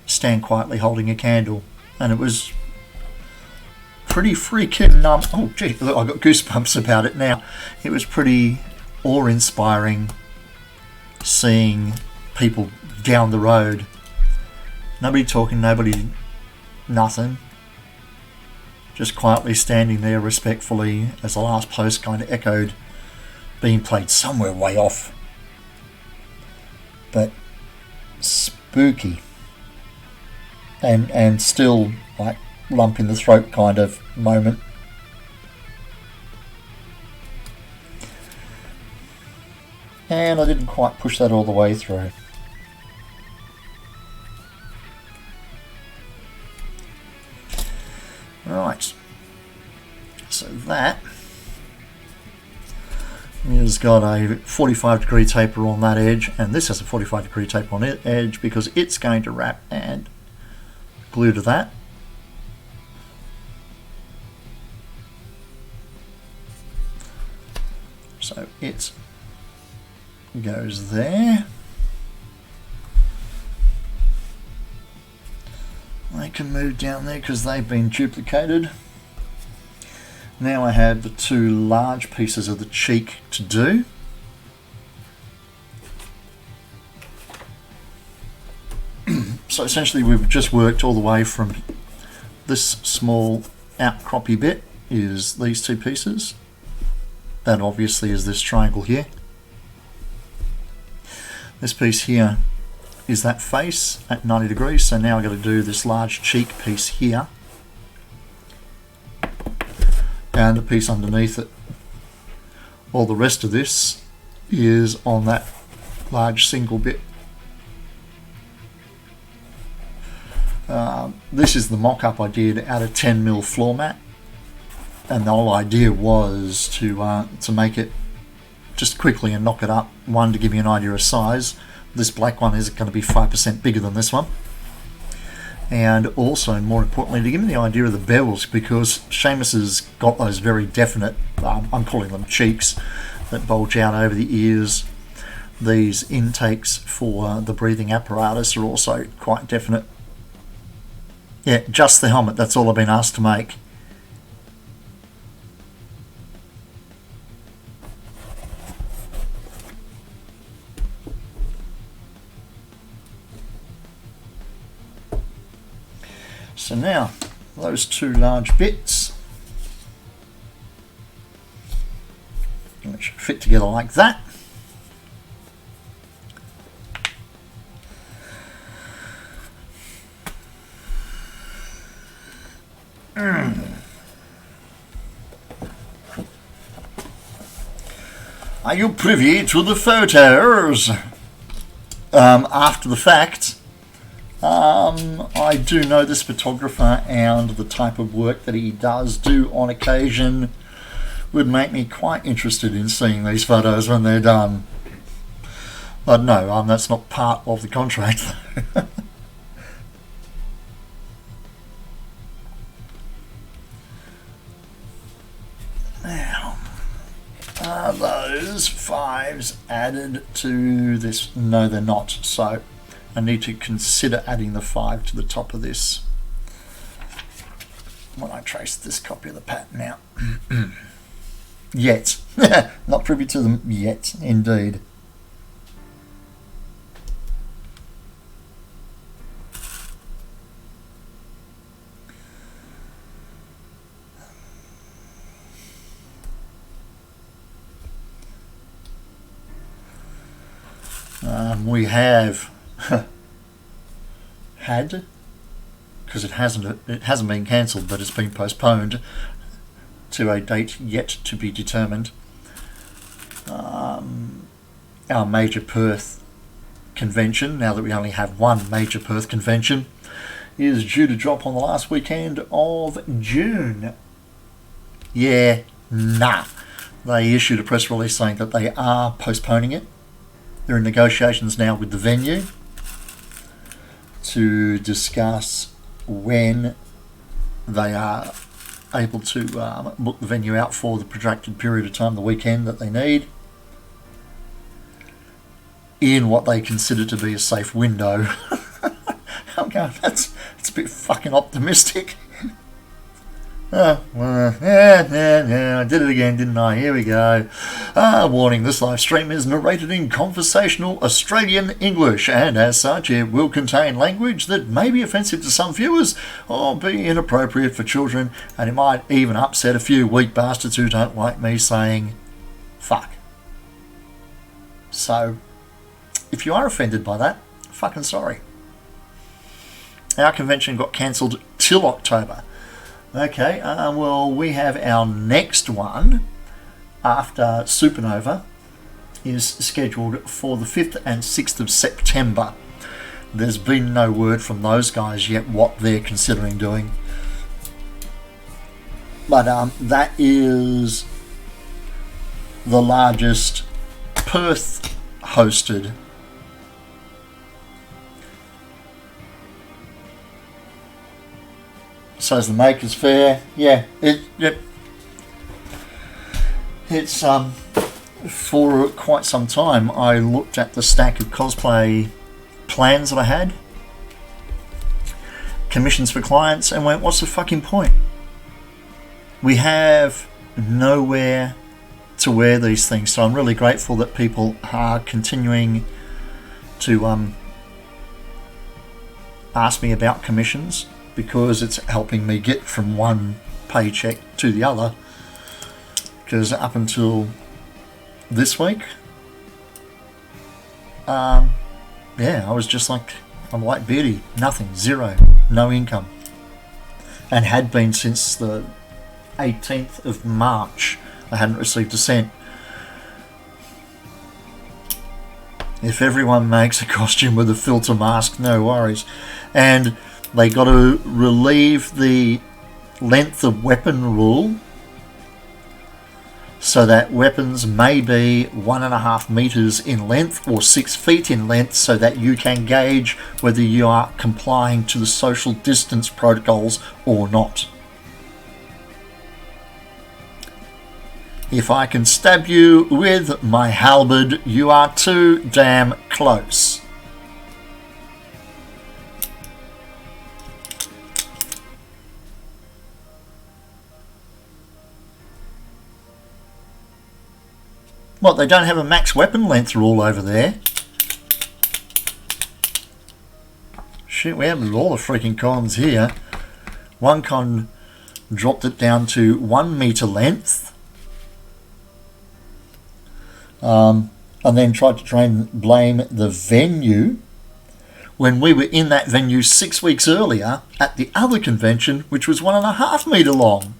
Speaker 1: stand quietly holding a candle. And it was pretty freaking oh gee, look, I've got goosebumps about it now. It was pretty awe-inspiring seeing people down the road, nobody talking, nobody nothing, just quietly standing there respectfully as the last post kind of echoed, being played somewhere way off, but spooky and still like lump in the throat kind of moment. And I didn't quite push that all the way through. Right, so that has got a 45-degree taper on that edge, and this has a 45-degree taper on the edge because it's going to wrap and glue to that. So it goes there. They can move down there because they've been duplicated. Now I have the two large pieces of the cheek to do. So essentially we've just worked all the way from this small outcroppy bit is these two pieces. That obviously is this triangle here. This piece here is that face at 90 degrees, so now I've got to do this large cheek piece here and the piece underneath it. All the rest of this is on that large single bit. This is the mock-up I did out of 10mm floor mat, and the whole idea was to make it just quickly and knock it up. One, to give you an idea of size. This black one is going to be 5% bigger than this one. And also, more importantly, to give me the idea of the bevels, because SAMUS has got those very definite, I'm calling them cheeks, that bulge out over the ears. These intakes for the breathing apparatus are also quite definite. Yeah, just the helmet, that's all I've been asked to make. So now, those two large bits, which should fit together like that. Are you privy to the photos? After the fact, I do know this photographer, and the type of work that he does do on occasion would make me quite interested in seeing these photos when they're done. But no, that's not part of the contract. Now, are those 5s added to this? No, they're not. So I need to consider adding the 5 to the top of this when I trace this copy of the pattern out. Yet. Not privy to them yet, indeed. We have had, because it hasn't been cancelled, but it's been postponed to a date yet to be determined. Our major Perth convention, now that we only have one major Perth convention, is due to drop on the last weekend of June. Yeah, nah. They issued a press release saying that they are postponing it. They're in negotiations now with the venue to discuss when they are able to book the venue out for the protracted period of time, the weekend that they need, in what they consider to be a safe window. I'm going, that's a bit fucking optimistic. Oh, well, yeah, I did it again, didn't I? Here we go. Warning, this live stream is narrated in conversational Australian English, and as such it will contain language that may be offensive to some viewers or be inappropriate for children, and it might even upset a few weak bastards who don't like me saying fuck. So, if you are offended by that, fucking sorry. Our convention got cancelled till October. Okay, well, we have our next one after Supernova is scheduled for the 5th and 6th of September. There's been no word from those guys yet what they're considering doing. But that is the largest Perth-hosted so is the Makers Fair. Yeah, it's for quite some time I looked at the stack of cosplay plans that I had, commissions for clients, and went, what's the fucking point? We have nowhere to wear these things, so I'm really grateful that people are continuing to ask me about commissions, because it's helping me get from one paycheck to the other. Because up until this week, I was just like a white beardy, nothing, zero, no income, and had been since the 18th of March. I hadn't received a cent. If everyone makes a costume with a filter mask, no worries. And they got to relieve the length of weapon rule so that weapons may be 1.5 meters in length or 6 feet in length, so that you can gauge whether you are complying to the social distance protocols or not. If I can stab you with my halberd, you are too damn close. What, they don't have a max weapon length rule over there? Shit, we have all the freaking cons here. One con dropped it down to 1 meter length. And then tried to blame the venue when we were in that venue 6 weeks earlier at the other convention, which was 1.5 meter long.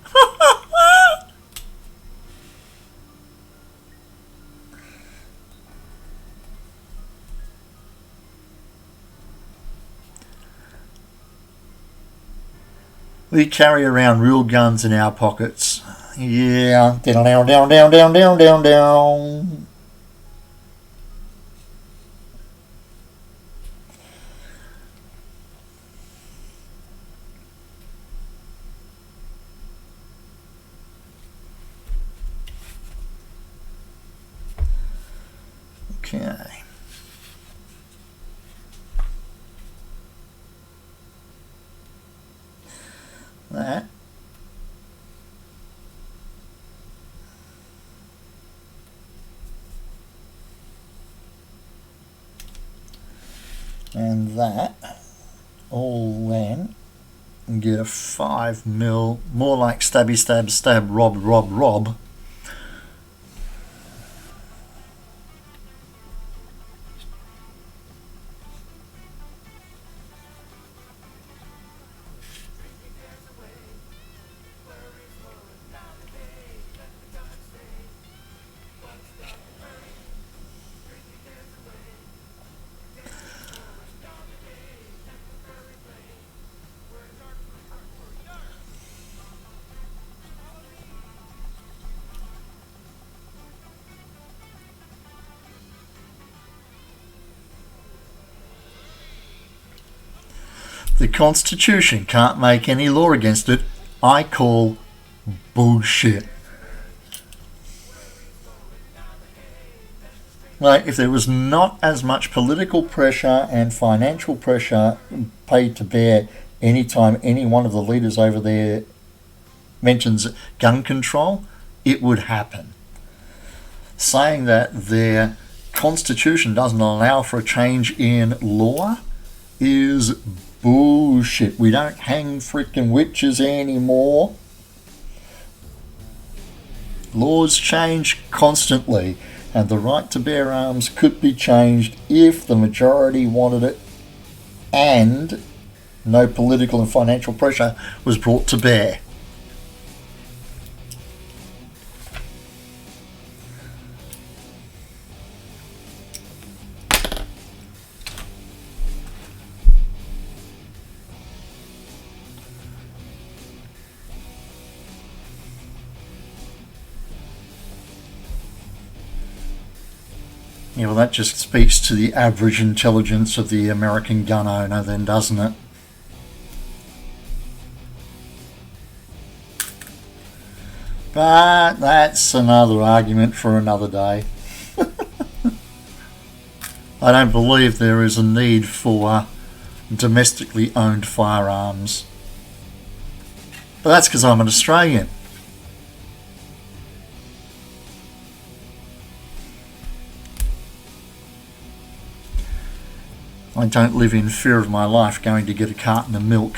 Speaker 1: We carry around real guns in our pockets. Yeah. Down. Okay. That. And that. All then. And get a 5 mil, more like stabby stab, rob. the Constitution can't make any law against it, I call bullshit. Like, if there was not as much political pressure and financial pressure paid to bear anytime any one of the leaders over there mentions gun control, it would happen. Saying that their constitution doesn't allow for a change in law is bullshit. We don't hang freaking witches anymore. Laws change constantly, and the right to bear arms could be changed if the majority wanted it and no political and financial pressure was brought to bear. Yeah, well, that just speaks to the average intelligence of the American gun owner then, doesn't it? But that's another argument for another day. I don't believe there is a need for domestically owned firearms. But that's because I'm an Australian. I don't live in fear of my life going to get a carton of milk.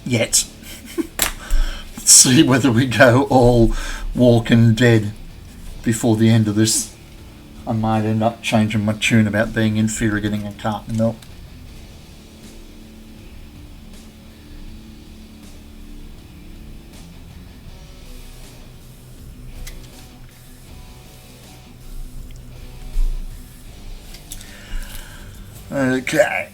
Speaker 1: Yet. Let's see whether we go all Walking Dead before the end of this. I might end up changing my tune about being in fear of getting a carton of milk. Okay,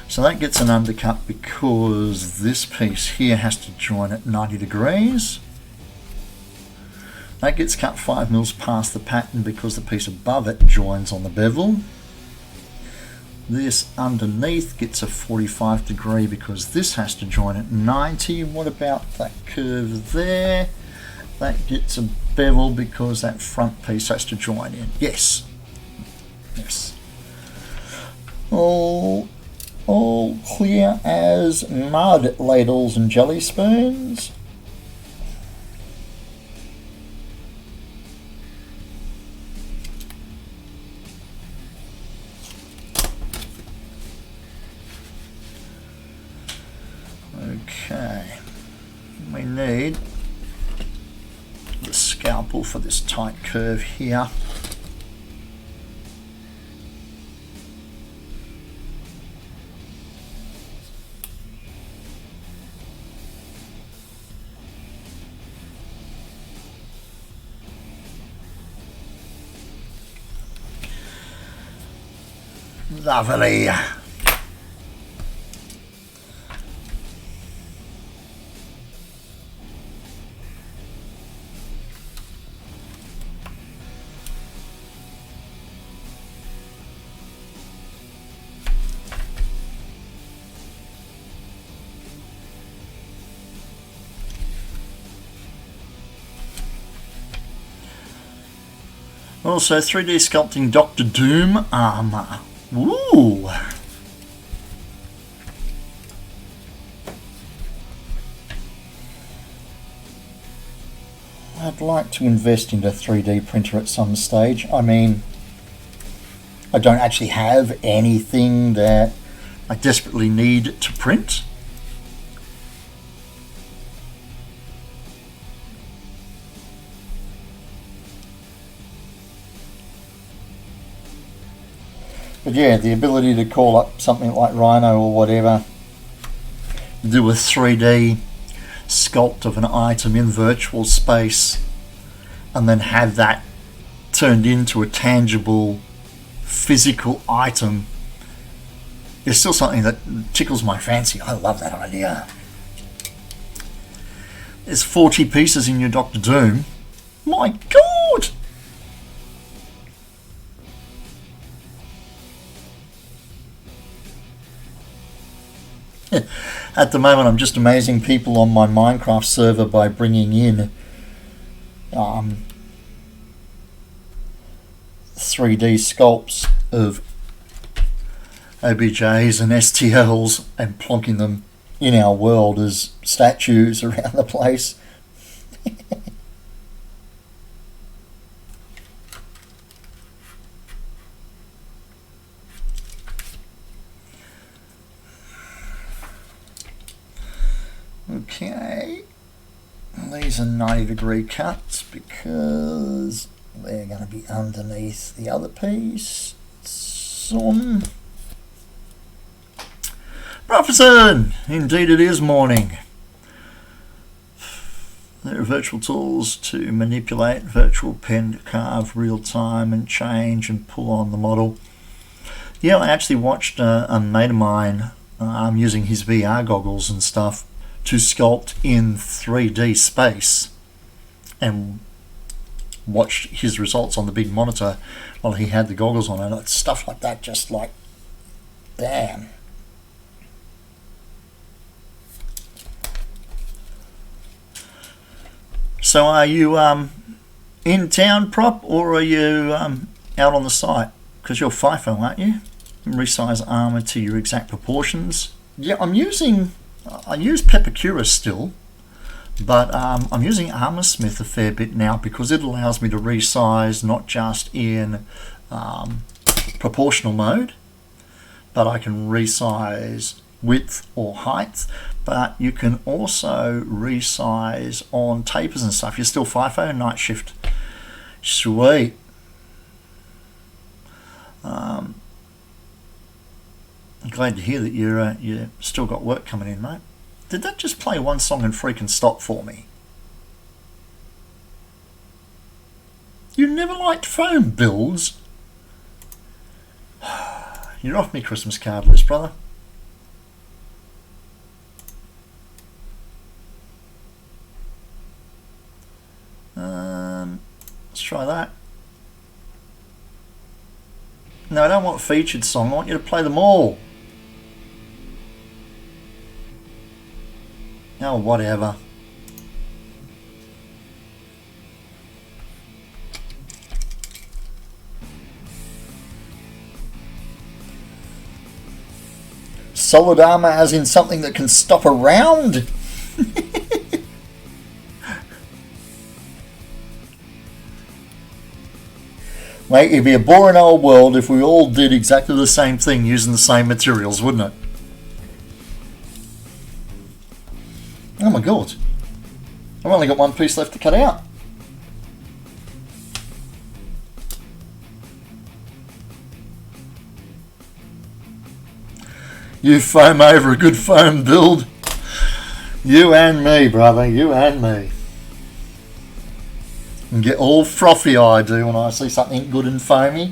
Speaker 1: so that gets an undercut because this piece here has to join at 90 degrees. That gets cut 5 mils past the pattern because the piece above it joins on the bevel. This underneath gets a 45 degree because this has to join at 90. What about that curve there? That gets a bevel because that front piece has to join in. Yes. Yes. All clear as mud, ladles and jelly spoons. Okay. We need the scalpel for this tight curve here. Lovely. Also 3D sculpting Dr. Doom armor. Ooh. I'd like to invest in a 3D printer at some stage. I mean, I don't actually have anything that I desperately need to print. But yeah, the ability to call up something like Rhino or whatever, do a 3D sculpt of an item in virtual space, and then have that turned into a tangible physical item is still something that tickles my fancy. I love that idea. There's 40 pieces in your Doctor Doom. My God! At the moment, I'm just amazing people on my Minecraft server by bringing in 3D sculpts of OBJs and STLs and plonking them in our world as statues around the place. Okay, these are 90-degree cuts because they're going to be underneath the other piece. Some Professor, indeed it is morning. There are virtual tools to manipulate, virtual pen to carve real time and change and pull on the model. Yeah, I actually watched a mate of mine using his VR goggles and stuff to sculpt in 3D space and watched his results on the big monitor while he had the goggles on, and stuff like that, just like, damn. So are you in town, Prop, or are you out on the site? Because you're FIFO, aren't you? Resize armor to your exact proportions. Yeah, I use Pepacura still, but I'm using ArmorSmith a fair bit now because it allows me to resize not just in proportional mode, but I can resize width or height, but you can also resize on tapers and stuff. You're still FIFO night shift. Sweet. I'm glad to hear that you still got work coming in, mate. Did that just play one song and freaking stop for me? You never liked foam builds? You're off me Christmas card list, brother. Let's try that. No, I don't want a featured song. I want you to play them all. Oh, whatever. Solid armor as in something that can stop a round? Mate, it'd be a boring old world if we all did exactly the same thing using the same materials, wouldn't it? Oh my God. I've only got one piece left to cut out. You foam over a good foam build. You and me, brother. You and me. And get all frothy I do when I see something good and foamy.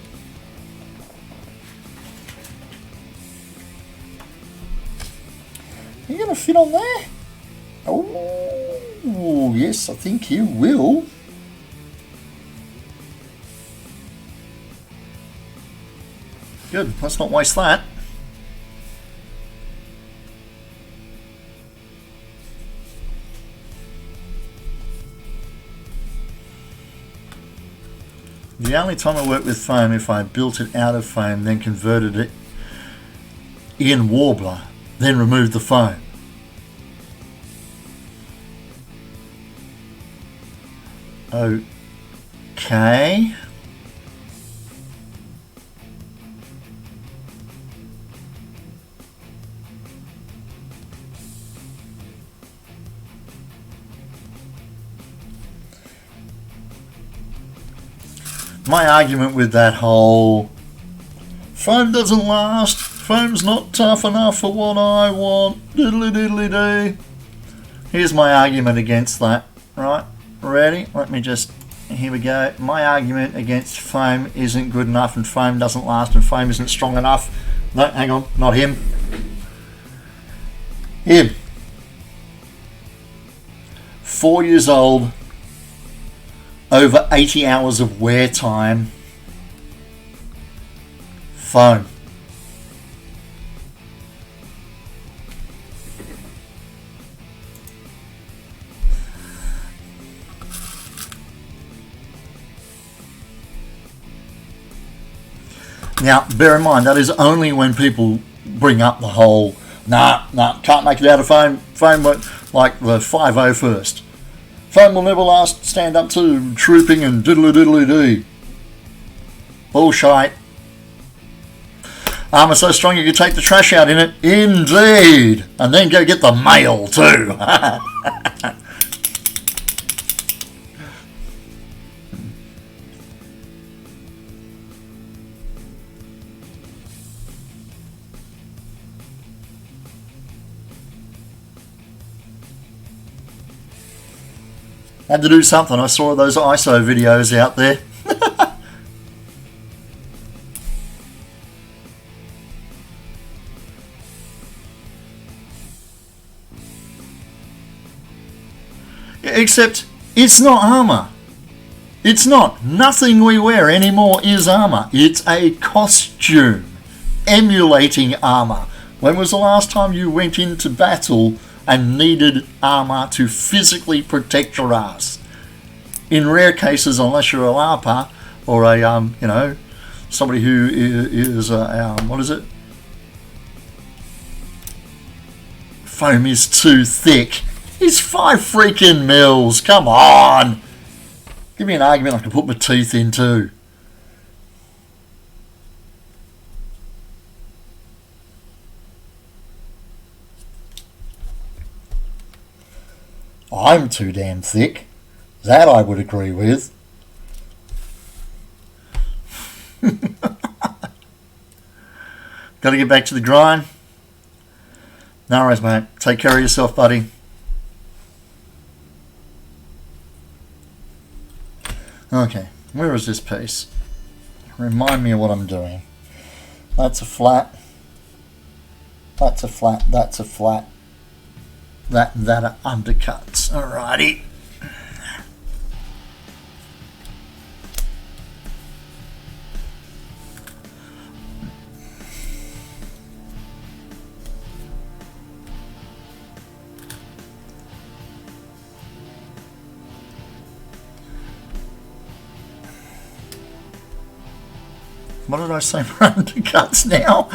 Speaker 1: Are you going to fit on there? Oh, yes, I think you will. Good, let's not waste that. The only time I work with foam if I built it out of foam, then converted it in Warbler, then removed the foam. Okay. My argument with that whole foam doesn't last, foam's not tough enough for what I want, diddly diddly dee. Here's my argument against that, right? Ready? Let me just, here we go. My argument against foam isn't good enough and foam doesn't last and foam isn't strong enough. No, hang on, not him. Him. 4 years old, over 80 hours of wear time phone. Now, bear in mind, that is only when people bring up the whole, nah, can't make it out of phone like the 5.0 first. Phone will never last, stand up to trooping and diddly-diddly-dee. Bullshit. Armour so strong you can take the trash out in it. Indeed. And then go get the mail too. Had to do something. I saw those ISO videos out there. Except it's not armour. It's not. Nothing we wear anymore is armour. It's a costume emulating armour. When was the last time you went into battle and needed armour to physically protect your ass? In rare cases, unless you're a LARPer or a somebody who is what is it? Foam is too thick. It's 5 freaking mils. Come on. Give me an argument I can put my teeth into. I'm too damn thick. That I would agree with. Got to get back to the grind. No worries, mate. Take care of yourself, buddy. Okay, where is this piece? Remind me of what I'm doing. That's a flat. That's a flat. That's a flat. That are undercuts. Alrighty. What did I say for undercuts now?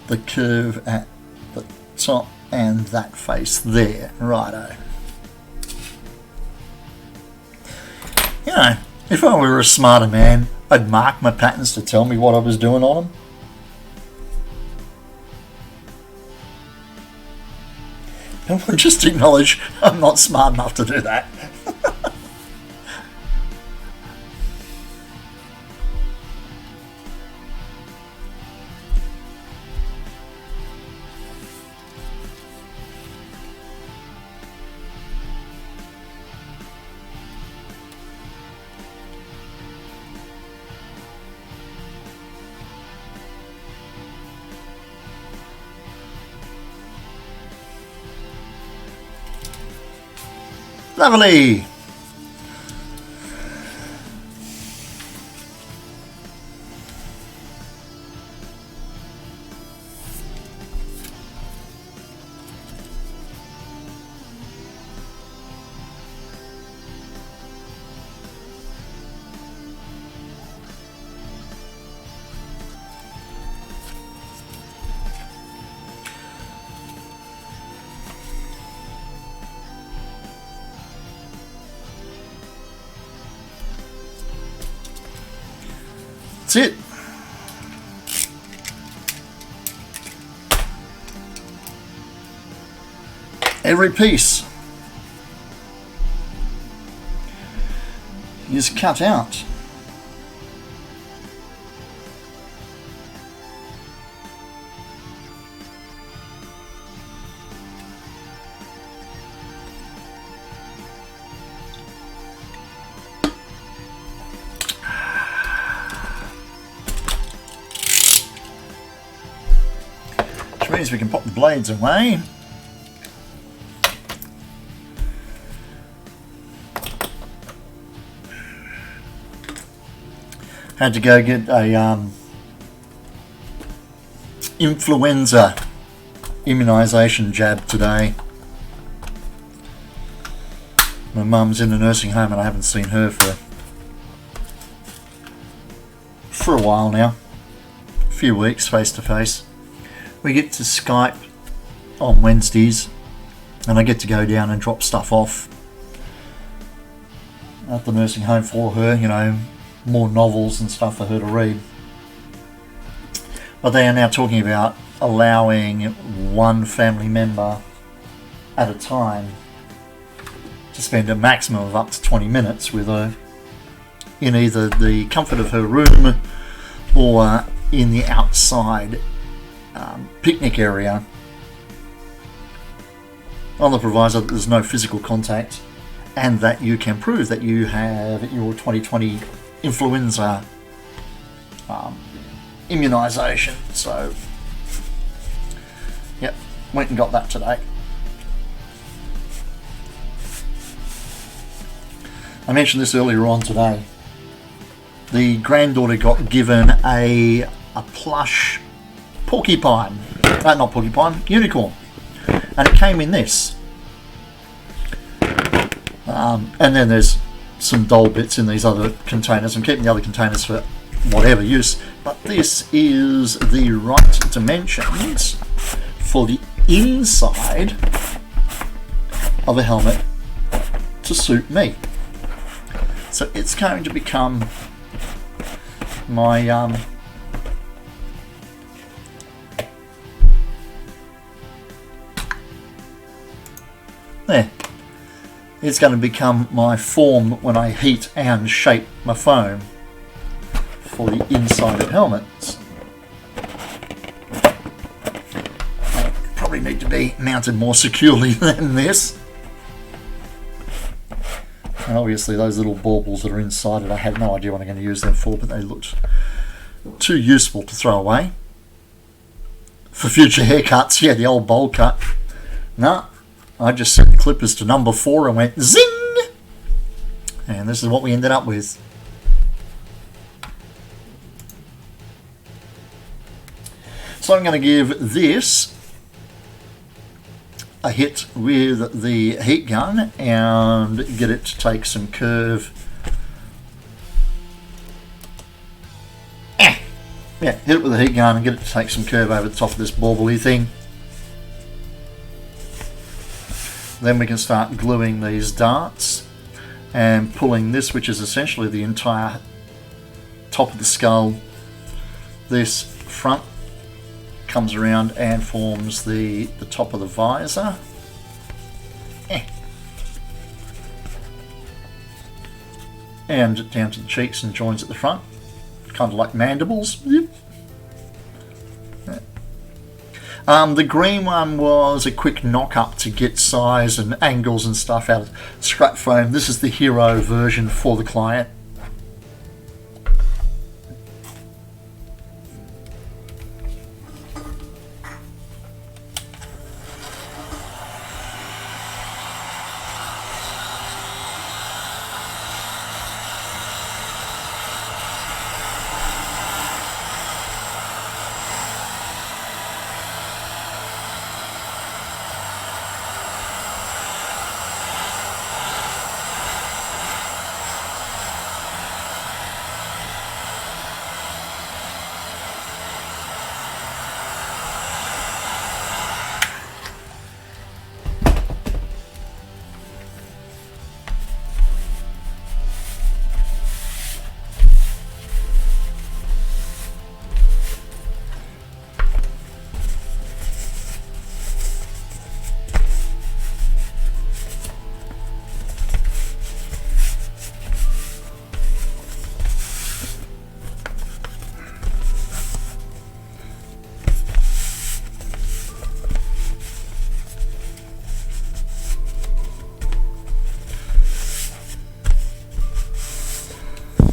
Speaker 1: The curve at the top and that face there. Righto. You know, if I were a smarter man, I'd mark my patterns to tell me what I was doing on them. And we'll just acknowledge I'm not smart enough to do that. Lovely. That's it. Every piece is cut out. Means we can pop the blades away. Had to go get a influenza immunisation jab today. My mum's in a nursing home and I haven't seen her for a while now. A few weeks face to face. We get to Skype on Wednesdays and I get to go down and drop stuff off at the nursing home for her, you know, more novels and stuff for her to read. But they are now talking about allowing one family member at a time to spend a maximum of up to 20 minutes with her in either the comfort of her room or in the outside picnic area, on the proviso that there's no physical contact and that you can prove that you have your 2020 influenza immunisation. So, yep, went and got that today. I mentioned this earlier on today. The granddaughter got given a plush porcupine, not porcupine, unicorn, and it came in this. And then there's some doll bits in these other containers. I'm keeping the other containers for whatever use, but this is the right dimensions for the inside of a helmet to suit me. So it's going to become my there. It's going to become my form when I heat and shape my foam for the inside of helmets. Probably need to be mounted more securely than this. And obviously those little baubles that are inside it, I have no idea what I'm going to use them for, but they looked too useful to throw away. For future haircuts, yeah, the old bowl cut. No, I just set the clippers to number 4 and went zing! And this is what we ended up with. So I'm going to give this a hit with the heat gun and get it to take some curve. Yeah, hit it with the heat gun and get it to take some curve over the top of this bauble-y thing. Then we can start gluing these darts and pulling this, which is essentially the entire top of the skull. This front comes around and forms the top of the visor. And down to the cheeks and joins at the front. Kind of like mandibles. The green one was a quick knock up to get size and angles and stuff out of scrap foam. This is the hero version for the client.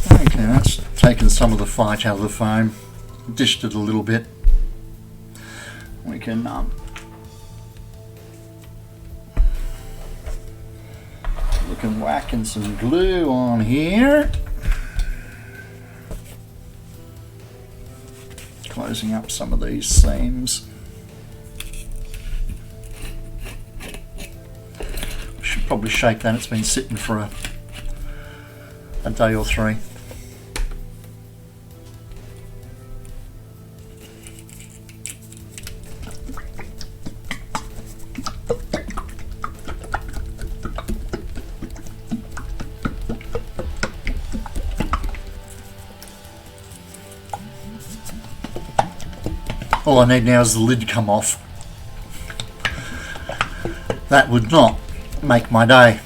Speaker 1: Okay, that's taken some of the fight out of the foam, dished it a little bit. We can whack in some glue on here. closing up some of these seams. Should probably shake that, it's been sitting for a day or three. All I need now is the lid to come off. That would not make my day.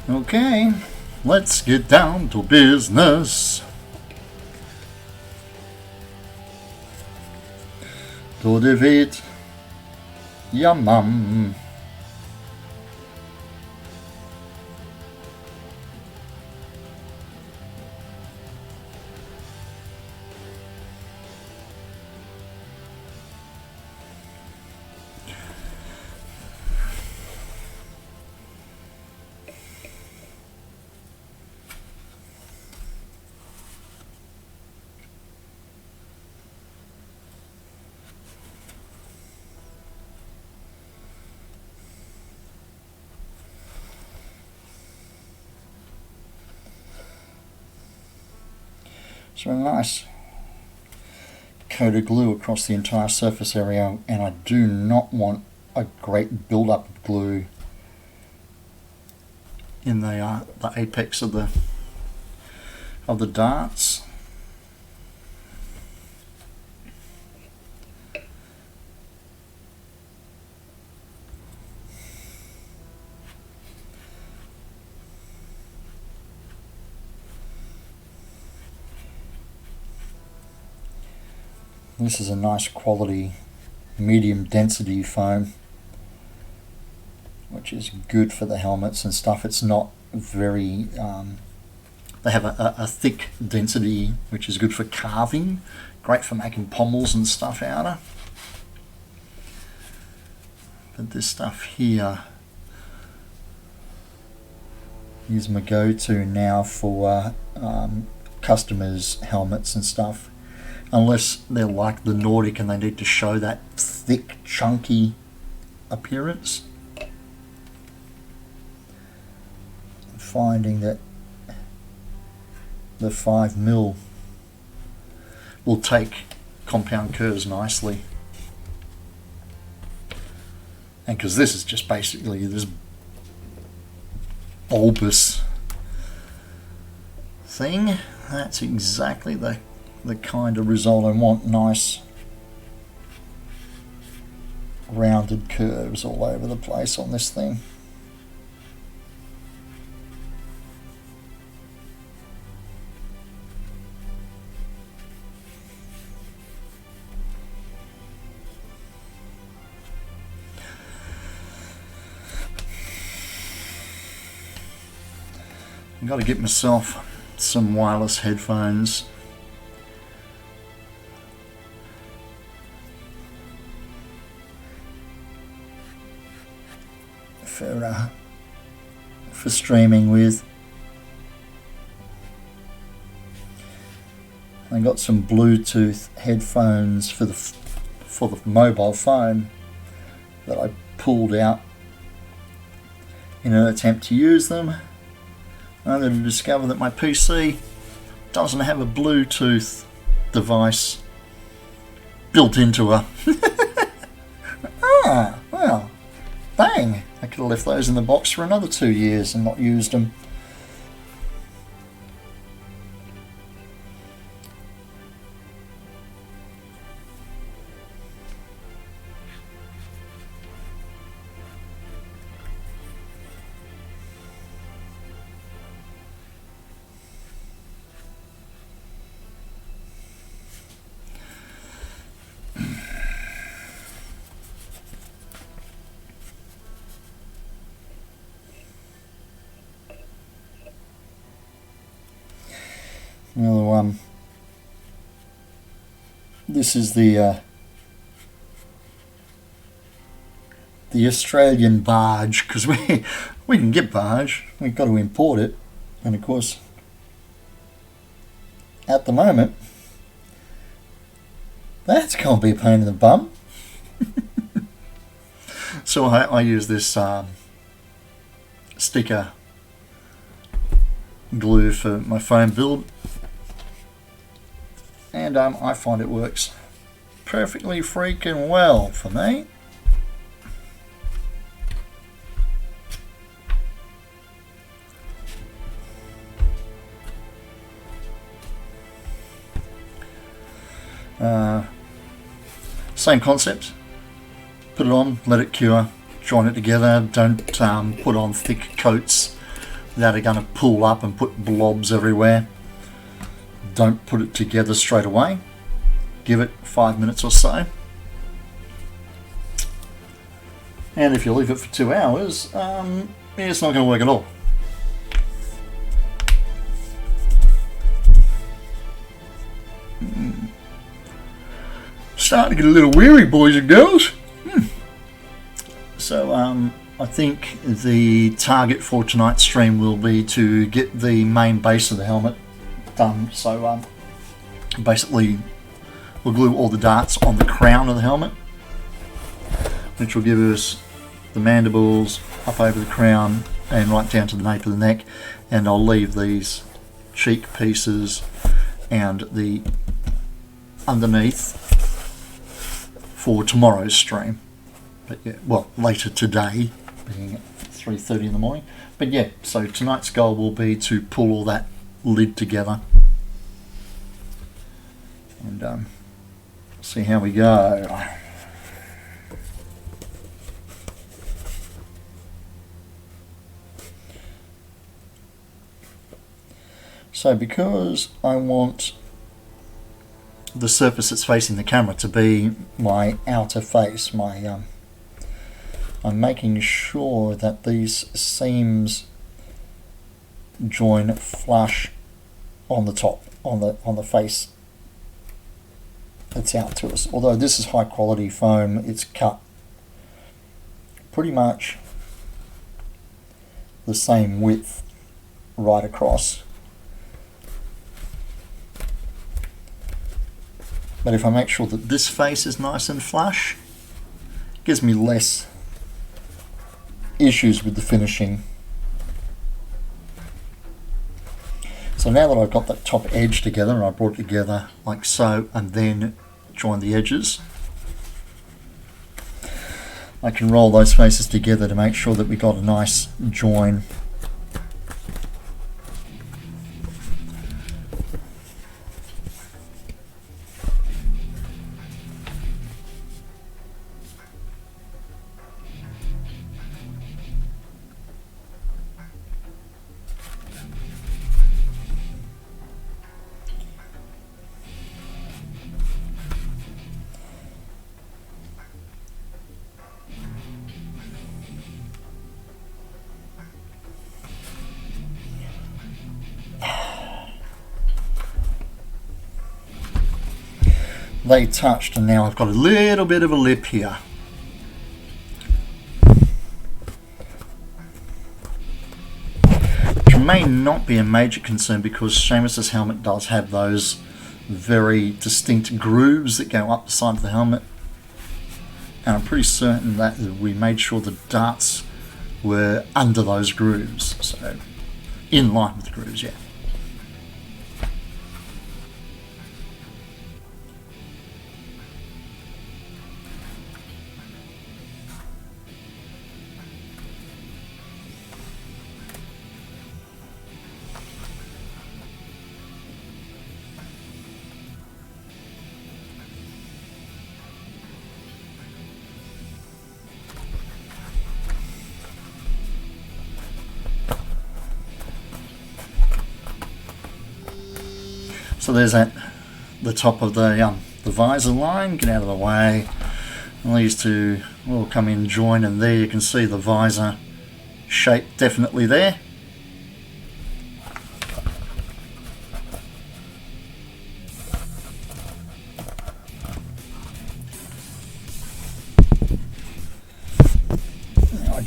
Speaker 1: Okay, let's get down to business. Då du vet, ja mam. So a nice coat of glue across the entire surface area, and I do not want a great build-up of glue in the apex of the darts. This is a nice quality medium density foam, which is good for the helmets and stuff. It's not very, they have a thick density, which is good for carving, great for making pommels and stuff out of. But this stuff here is my go-to now for customers' helmets and stuff. Unless they're like the Nordic and they need to show that thick, chunky appearance. I'm finding that the 5mm will take compound curves nicely. And because this is just basically this bulbous thing, that's exactly the kind of result I want. Nice rounded curves all over the place on this thing. I've got to get myself some wireless headphones. For streaming with. I got some Bluetooth headphones for the mobile phone that I pulled out in an attempt to use them, only to discover that my PC doesn't have a Bluetooth device built into her. Ah, well, bang! I could have left those in the box for another 2 years and not used them. Now, this is the Australian barge, because we can get barge, we've got to import it, and of course at the moment that's going to be a pain in the bum. So I use this sticker glue for my phone build, and I find it works perfectly freaking well for me. Same concept. Put it on, let it cure, join it together. Don't put on thick coats that are going to pull up and put blobs everywhere. Don't put it together straight away. Give it 5 minutes or so. And if you leave it for 2 hours, it's not going to work at all. Starting to get a little weary, boys and girls. So I think the target for tonight's stream will be to get the main base of the helmet done. So basically we'll glue all the darts on the crown of the helmet, which will give us the mandibles up over the crown and right down to the nape of the neck, and I'll leave these cheek pieces and the underneath for tomorrow's stream. But yeah, well, later today, being at 3:30 in the morning. But yeah, so tonight's goal will be to pull all that lid together and see how we go. So because I want the surface that's facing the camera to be my outer face, I'm making sure that these seams join flush on the top, on the face that's out to us. Although this is high quality foam, it's cut pretty much the same width right across. But if I make sure that this face is nice and flush, it gives me less issues with the finishing. So now that I've got that top edge together, and I brought it together like so, and then joined the edges, I can roll those faces together to make sure that we got a nice join. They touched, and now I've got a little bit of a lip here. Which may not be a major concern because Samus's helmet does have those very distinct grooves that go up the side of the helmet. And I'm pretty certain that we made sure the darts were under those grooves. So, in line with the grooves, yeah. So there's the top of the visor line. Get out of the way. And these two will come in, join, and there you can see the visor shape definitely there.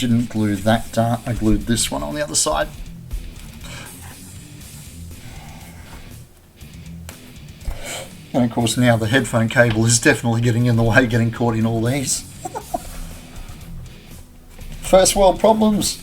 Speaker 1: didn't glue that dart, I glued this one on the other side. And of course now the headphone cable is definitely getting in the way, getting caught in all these. First world problems.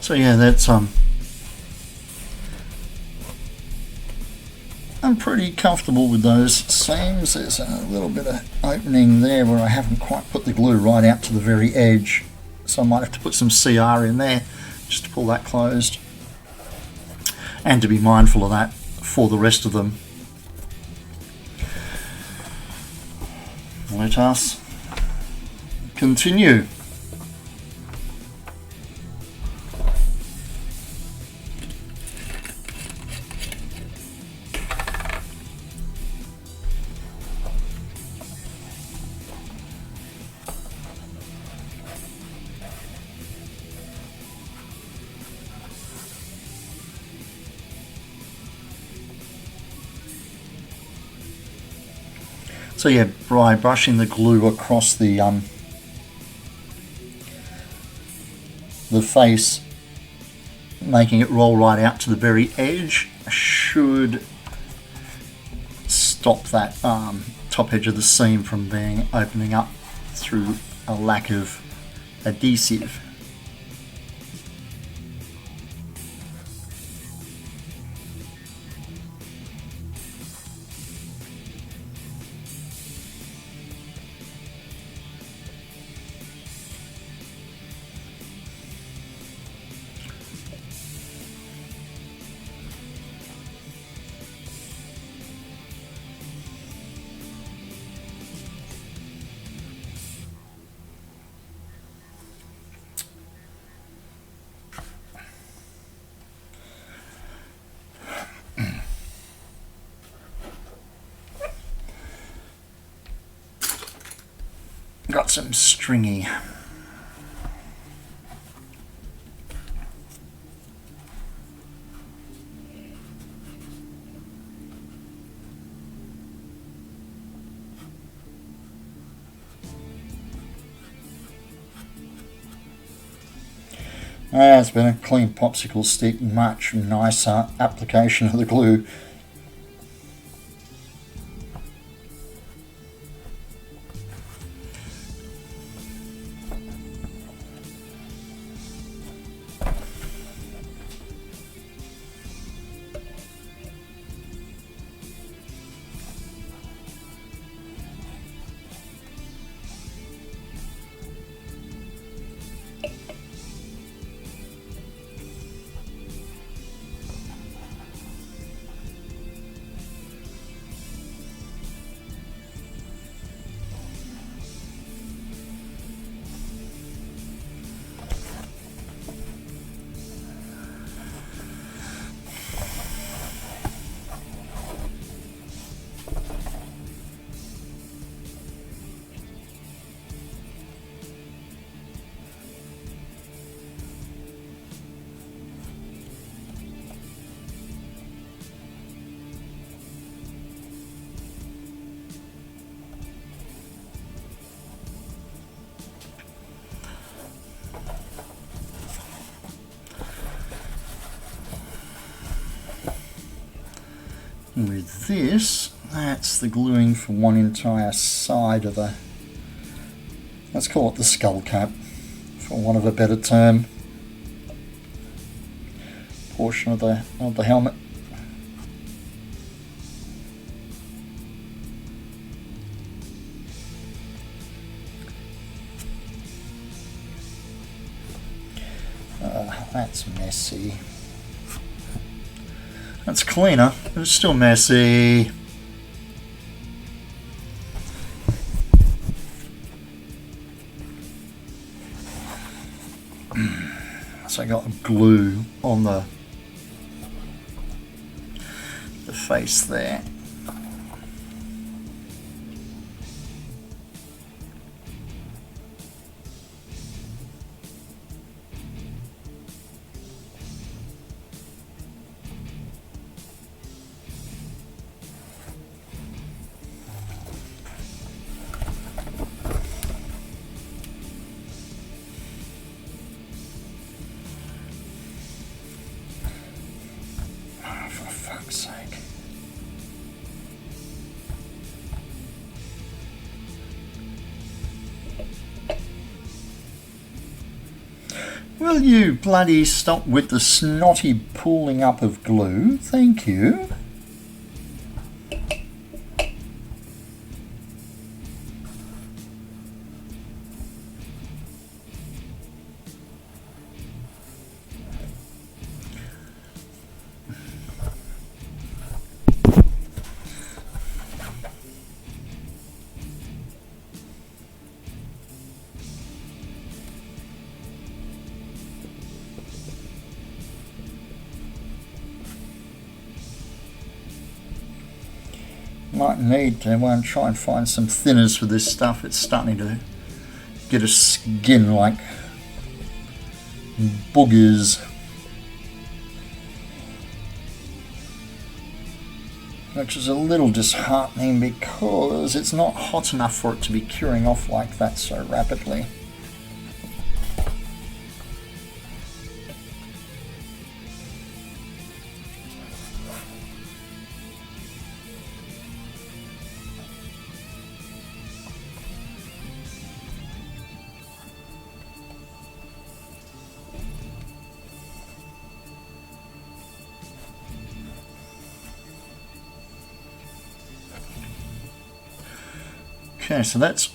Speaker 1: So yeah, that's I'm pretty comfortable with those seams. There's a little bit of opening there where I haven't quite put the glue right out to the very edge, so I might have to put some CR in there just to pull that closed, and to be mindful of that for the rest of them. Let us continue. So yeah, by brushing the glue across the face, making it roll right out to the very edge, should stop that top edge of the seam from being opening up through a lack of adhesive. Got some stringy. It's been a clean popsicle stick, much nicer application of the glue. With this, that's the gluing for one entire side of the, let's call it the skull cap, for want of a better term, portion of the helmet. that's messy. That's cleaner, but it's still messy. So I got glue on the face there. Will you bloody stop with the snotty pooling up of glue? Thank you. Might need to try and find some thinners for this stuff. It's starting to get a skin like boogers. Which is a little disheartening because it's not hot enough for it to be curing off like that so rapidly. Okay, so that's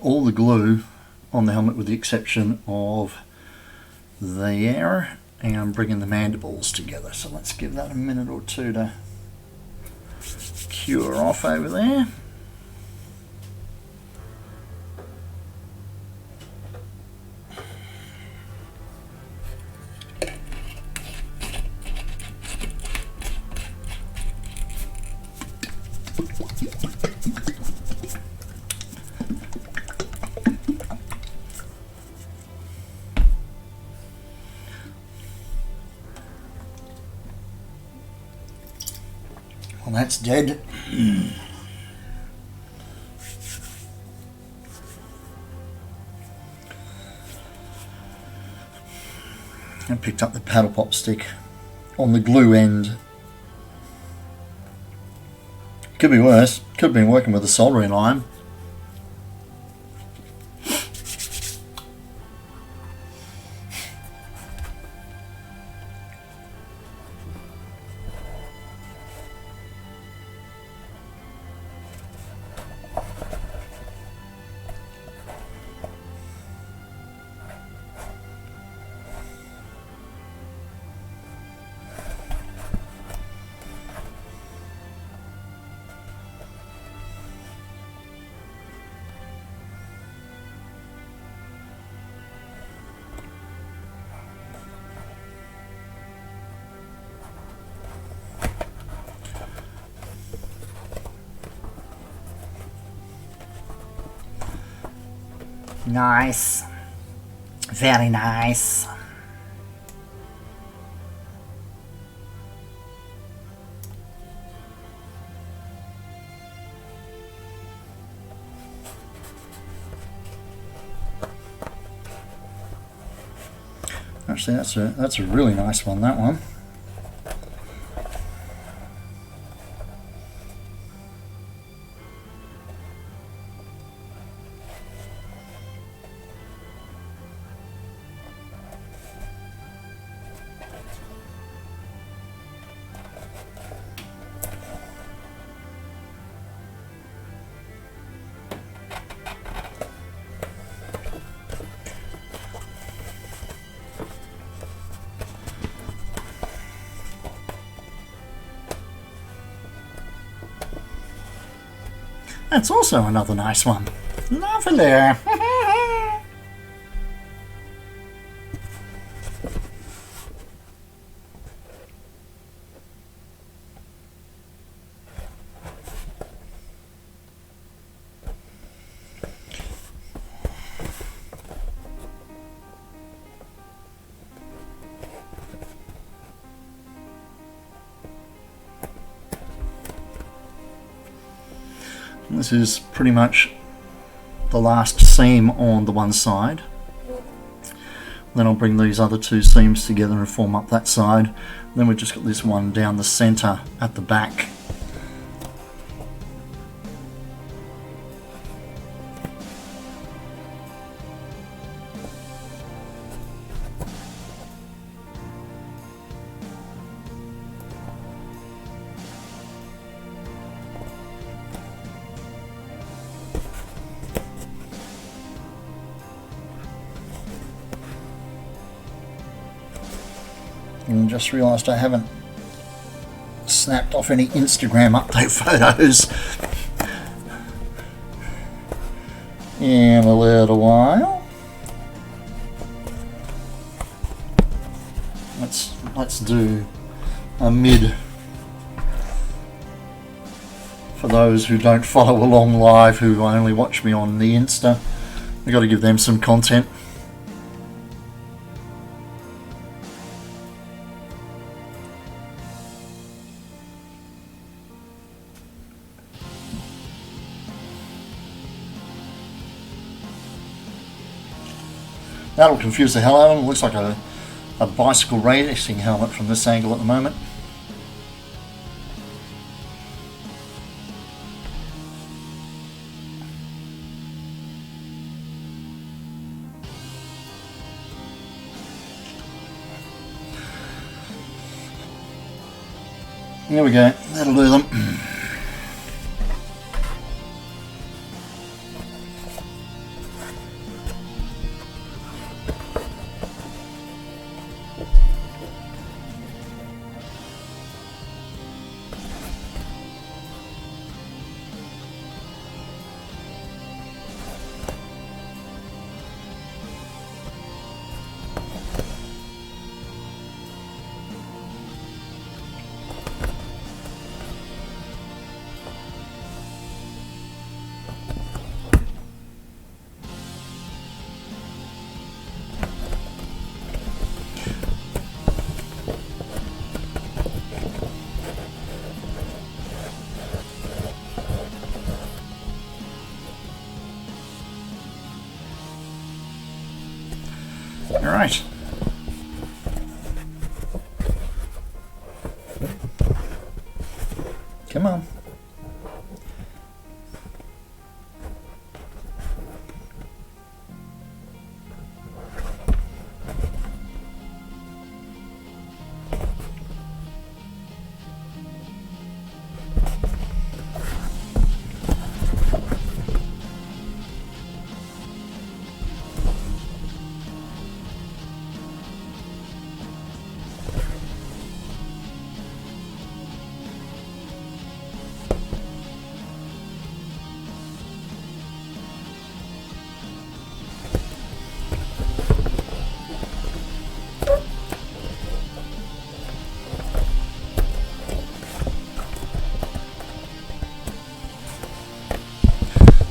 Speaker 1: all the glue on the helmet with the exception of there, and I'm bringing the mandibles together. So let's give that a minute or two to cure off over there. Well, that's dead. I picked up the paddle pop stick on the glue end. Could be worse. Could have been working with a soldering iron. Nice. Very nice. Actually, that's a really nice one, that one.
Speaker 2: That's also another nice one. Lovely. This is pretty much the last seam on the one side. Then I'll bring these other two seams together and form up that side. Then we've just got this one down the center at the back. And just realised I haven't snapped off any Instagram update photos in a little while. Let's do a mid for those who don't follow along live, who only watch me on the Insta. I've got to give them some content. That'll confuse the hell out of them. It looks like a bicycle racing helmet from this angle at the moment. There we go, that'll do them. Alright. Come on.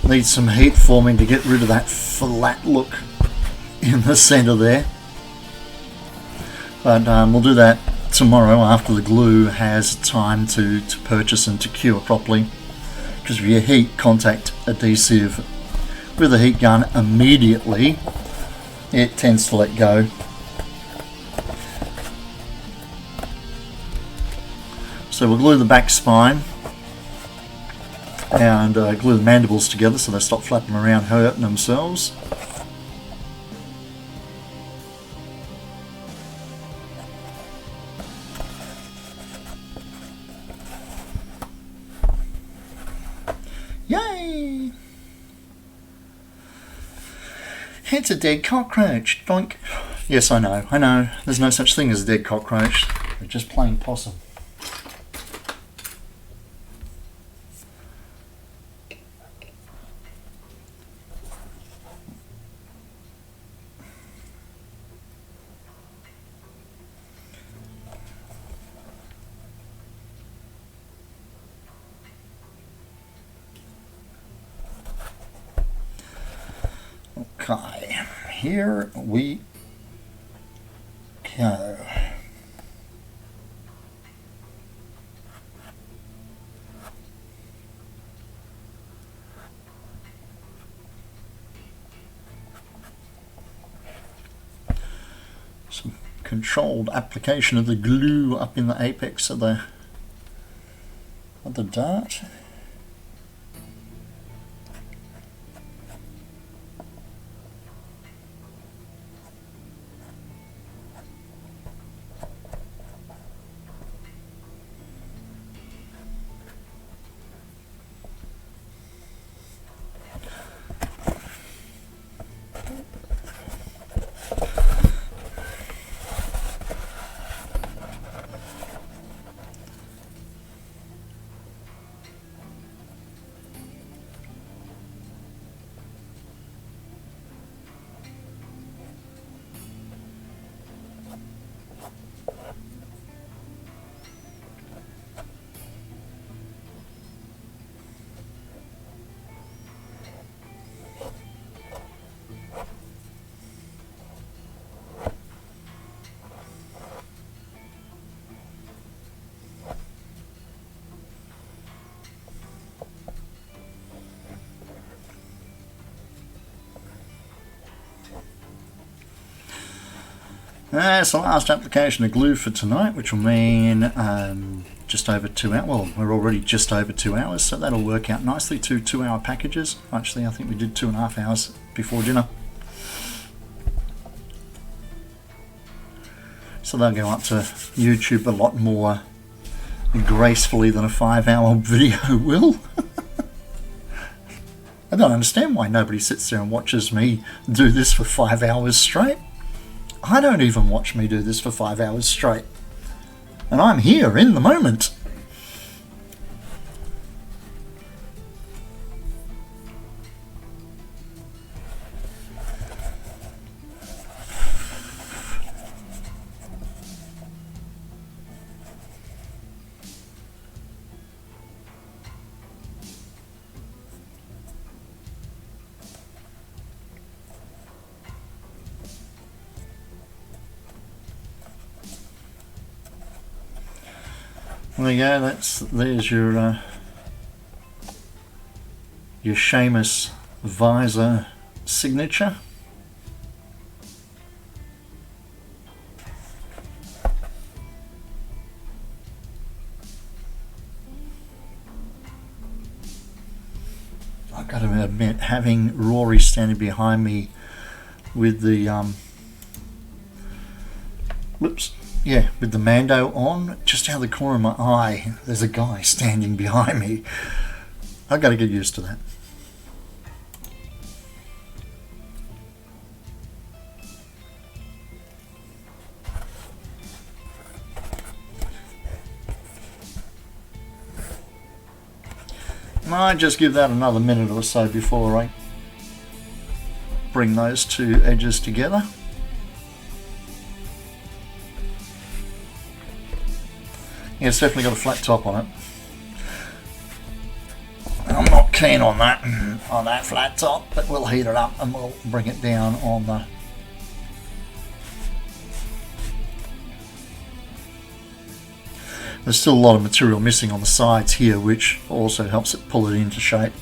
Speaker 2: Needs some heat forming to get rid of that flat look in the center there, but we'll do that tomorrow after the glue has time to purchase and to cure properly, because if you heat contact adhesive with a heat gun immediately, it tends to let go. So we'll glue the back spine and glue the mandibles together so they stop flapping around hurting themselves. Yay! It's a dead cockroach. Doink. Yes, I know. There's no such thing as a dead cockroach. They're just plain possum. Okay, here we go. Some controlled application of the glue up in the apex of the dart. That's the last application of glue for tonight, which will mean just over 2 hours. Well, we're already just over 2 hours, so that'll work out nicely. 2 2-hour packages. Actually, I think we did 2.5 hours before dinner. So they'll go up to YouTube a lot more gracefully than a 5-hour video will. I don't understand why nobody sits there and watches me do this for 5 hours straight. I don't even watch me do this for 5 hours straight. And I'm here in the moment. There you go, there's your SAMUS visor signature. I've got to admit, having Rory standing behind me with the with the Mando on, just out of the corner of my eye, there's a guy standing behind me. I've got to get used to that. I just give that another minute or so before I bring those two edges together. Yeah, it's definitely got a flat top on it. I'm not keen on that flat top, but we'll heat it up and we'll bring it down on the There's still a lot of material missing on the sides here, which also helps it pull it into shape.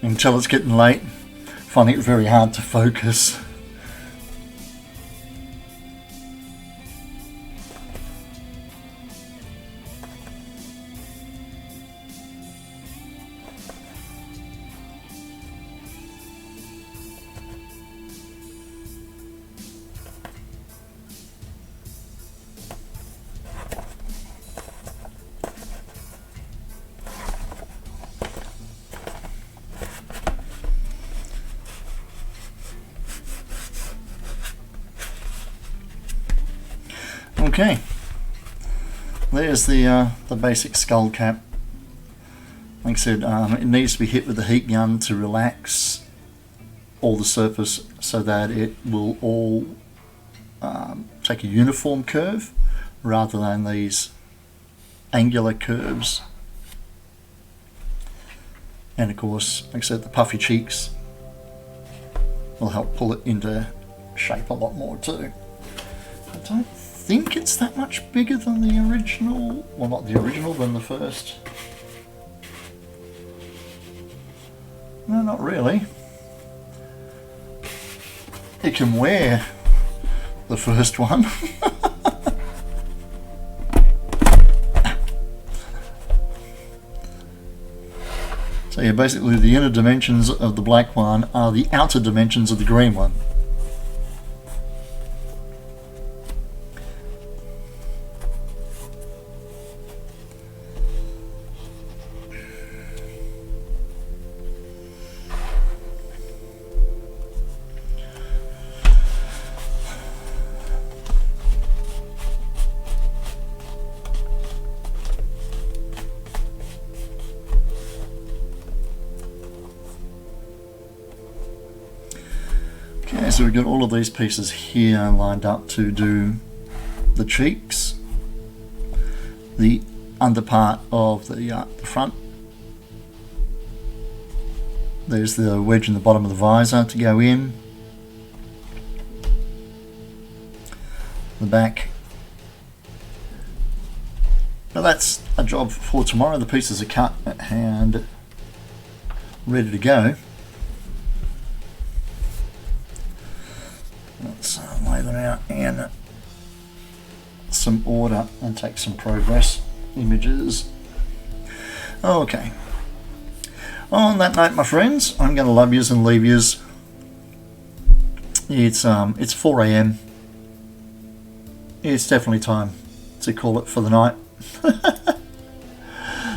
Speaker 2: Until it's getting late, finding it very hard to focus. Okay, there's the basic skull cap. Like I said, it needs to be hit with the heat gun to relax all the surface so that it will all take a uniform curve rather than these angular curves. And of course, like I said, the puffy cheeks will help pull it into shape a lot more too. I don't think it's that much bigger than the original. Well, not the original, than the first. No, not really. It can wear the first one. So yeah, basically the inner dimensions of the black one are the outer dimensions of the green one. Okay, so we've got all of these pieces here lined up to do the cheeks, the under part of the front. There's the wedge in the bottom of the visor to go in, the back. Now that's a job for tomorrow. The pieces are cut and ready to go. Let's lay them out in some order and take some progress images. Okay. On that note, my friends, I'm going to love yous and leave yous. It's 4 AM. It's definitely time to call it for the night.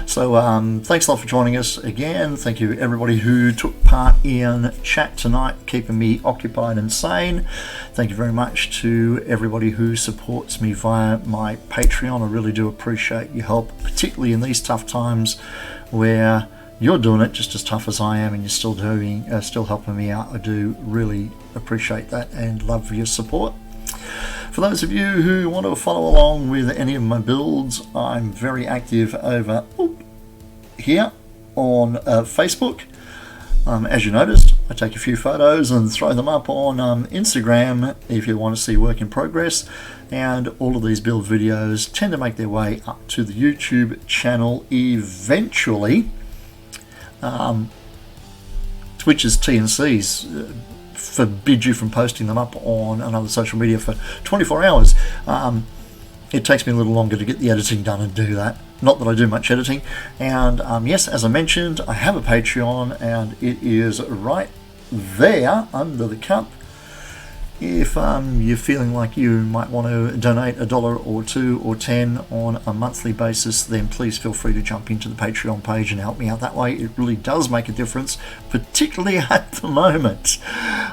Speaker 2: So thanks a lot for joining us again. Thank you everybody who took part in chat tonight, keeping me occupied and sane. Thank you very much to everybody who supports me via my Patreon. I really do appreciate your help, particularly in these tough times where you're doing it just as tough as I am and you're still helping me out. I do really appreciate that and love your support. For those of you who want to follow along with any of my builds, I'm very active over here on Facebook. As you noticed, I take a few photos and throw them up on Instagram if you want to see work in progress, and all of these build videos tend to make their way up to the YouTube channel eventually. Twitch's T&Cs forbid you from posting them up on another social media for 24 hours. It takes me a little longer to get the editing done and do that. Not that I do much editing. And yes, as I mentioned, I have a Patreon and it is right there under the cup. If you're feeling like you might want to donate $1 or $2 or $10 on a monthly basis, then please feel free to jump into the Patreon page and help me out that way. It really does make a difference, particularly at the moment.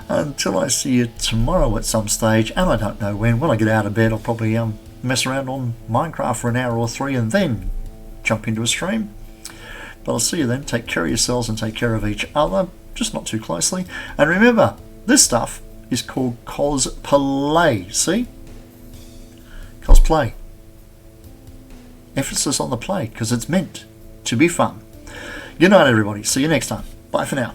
Speaker 2: Until I see you tomorrow at some stage, and I don't know when I get out of bed, I'll probably mess around on Minecraft for an hour or 3 and then jump into a stream. But I'll see you then. Take care of yourselves and take care of each other, just not too closely. And remember, this stuff is called cosplay. See? Cosplay. Emphasis on the play, because it's meant to be fun. Good night, everybody. See you next time. Bye for now.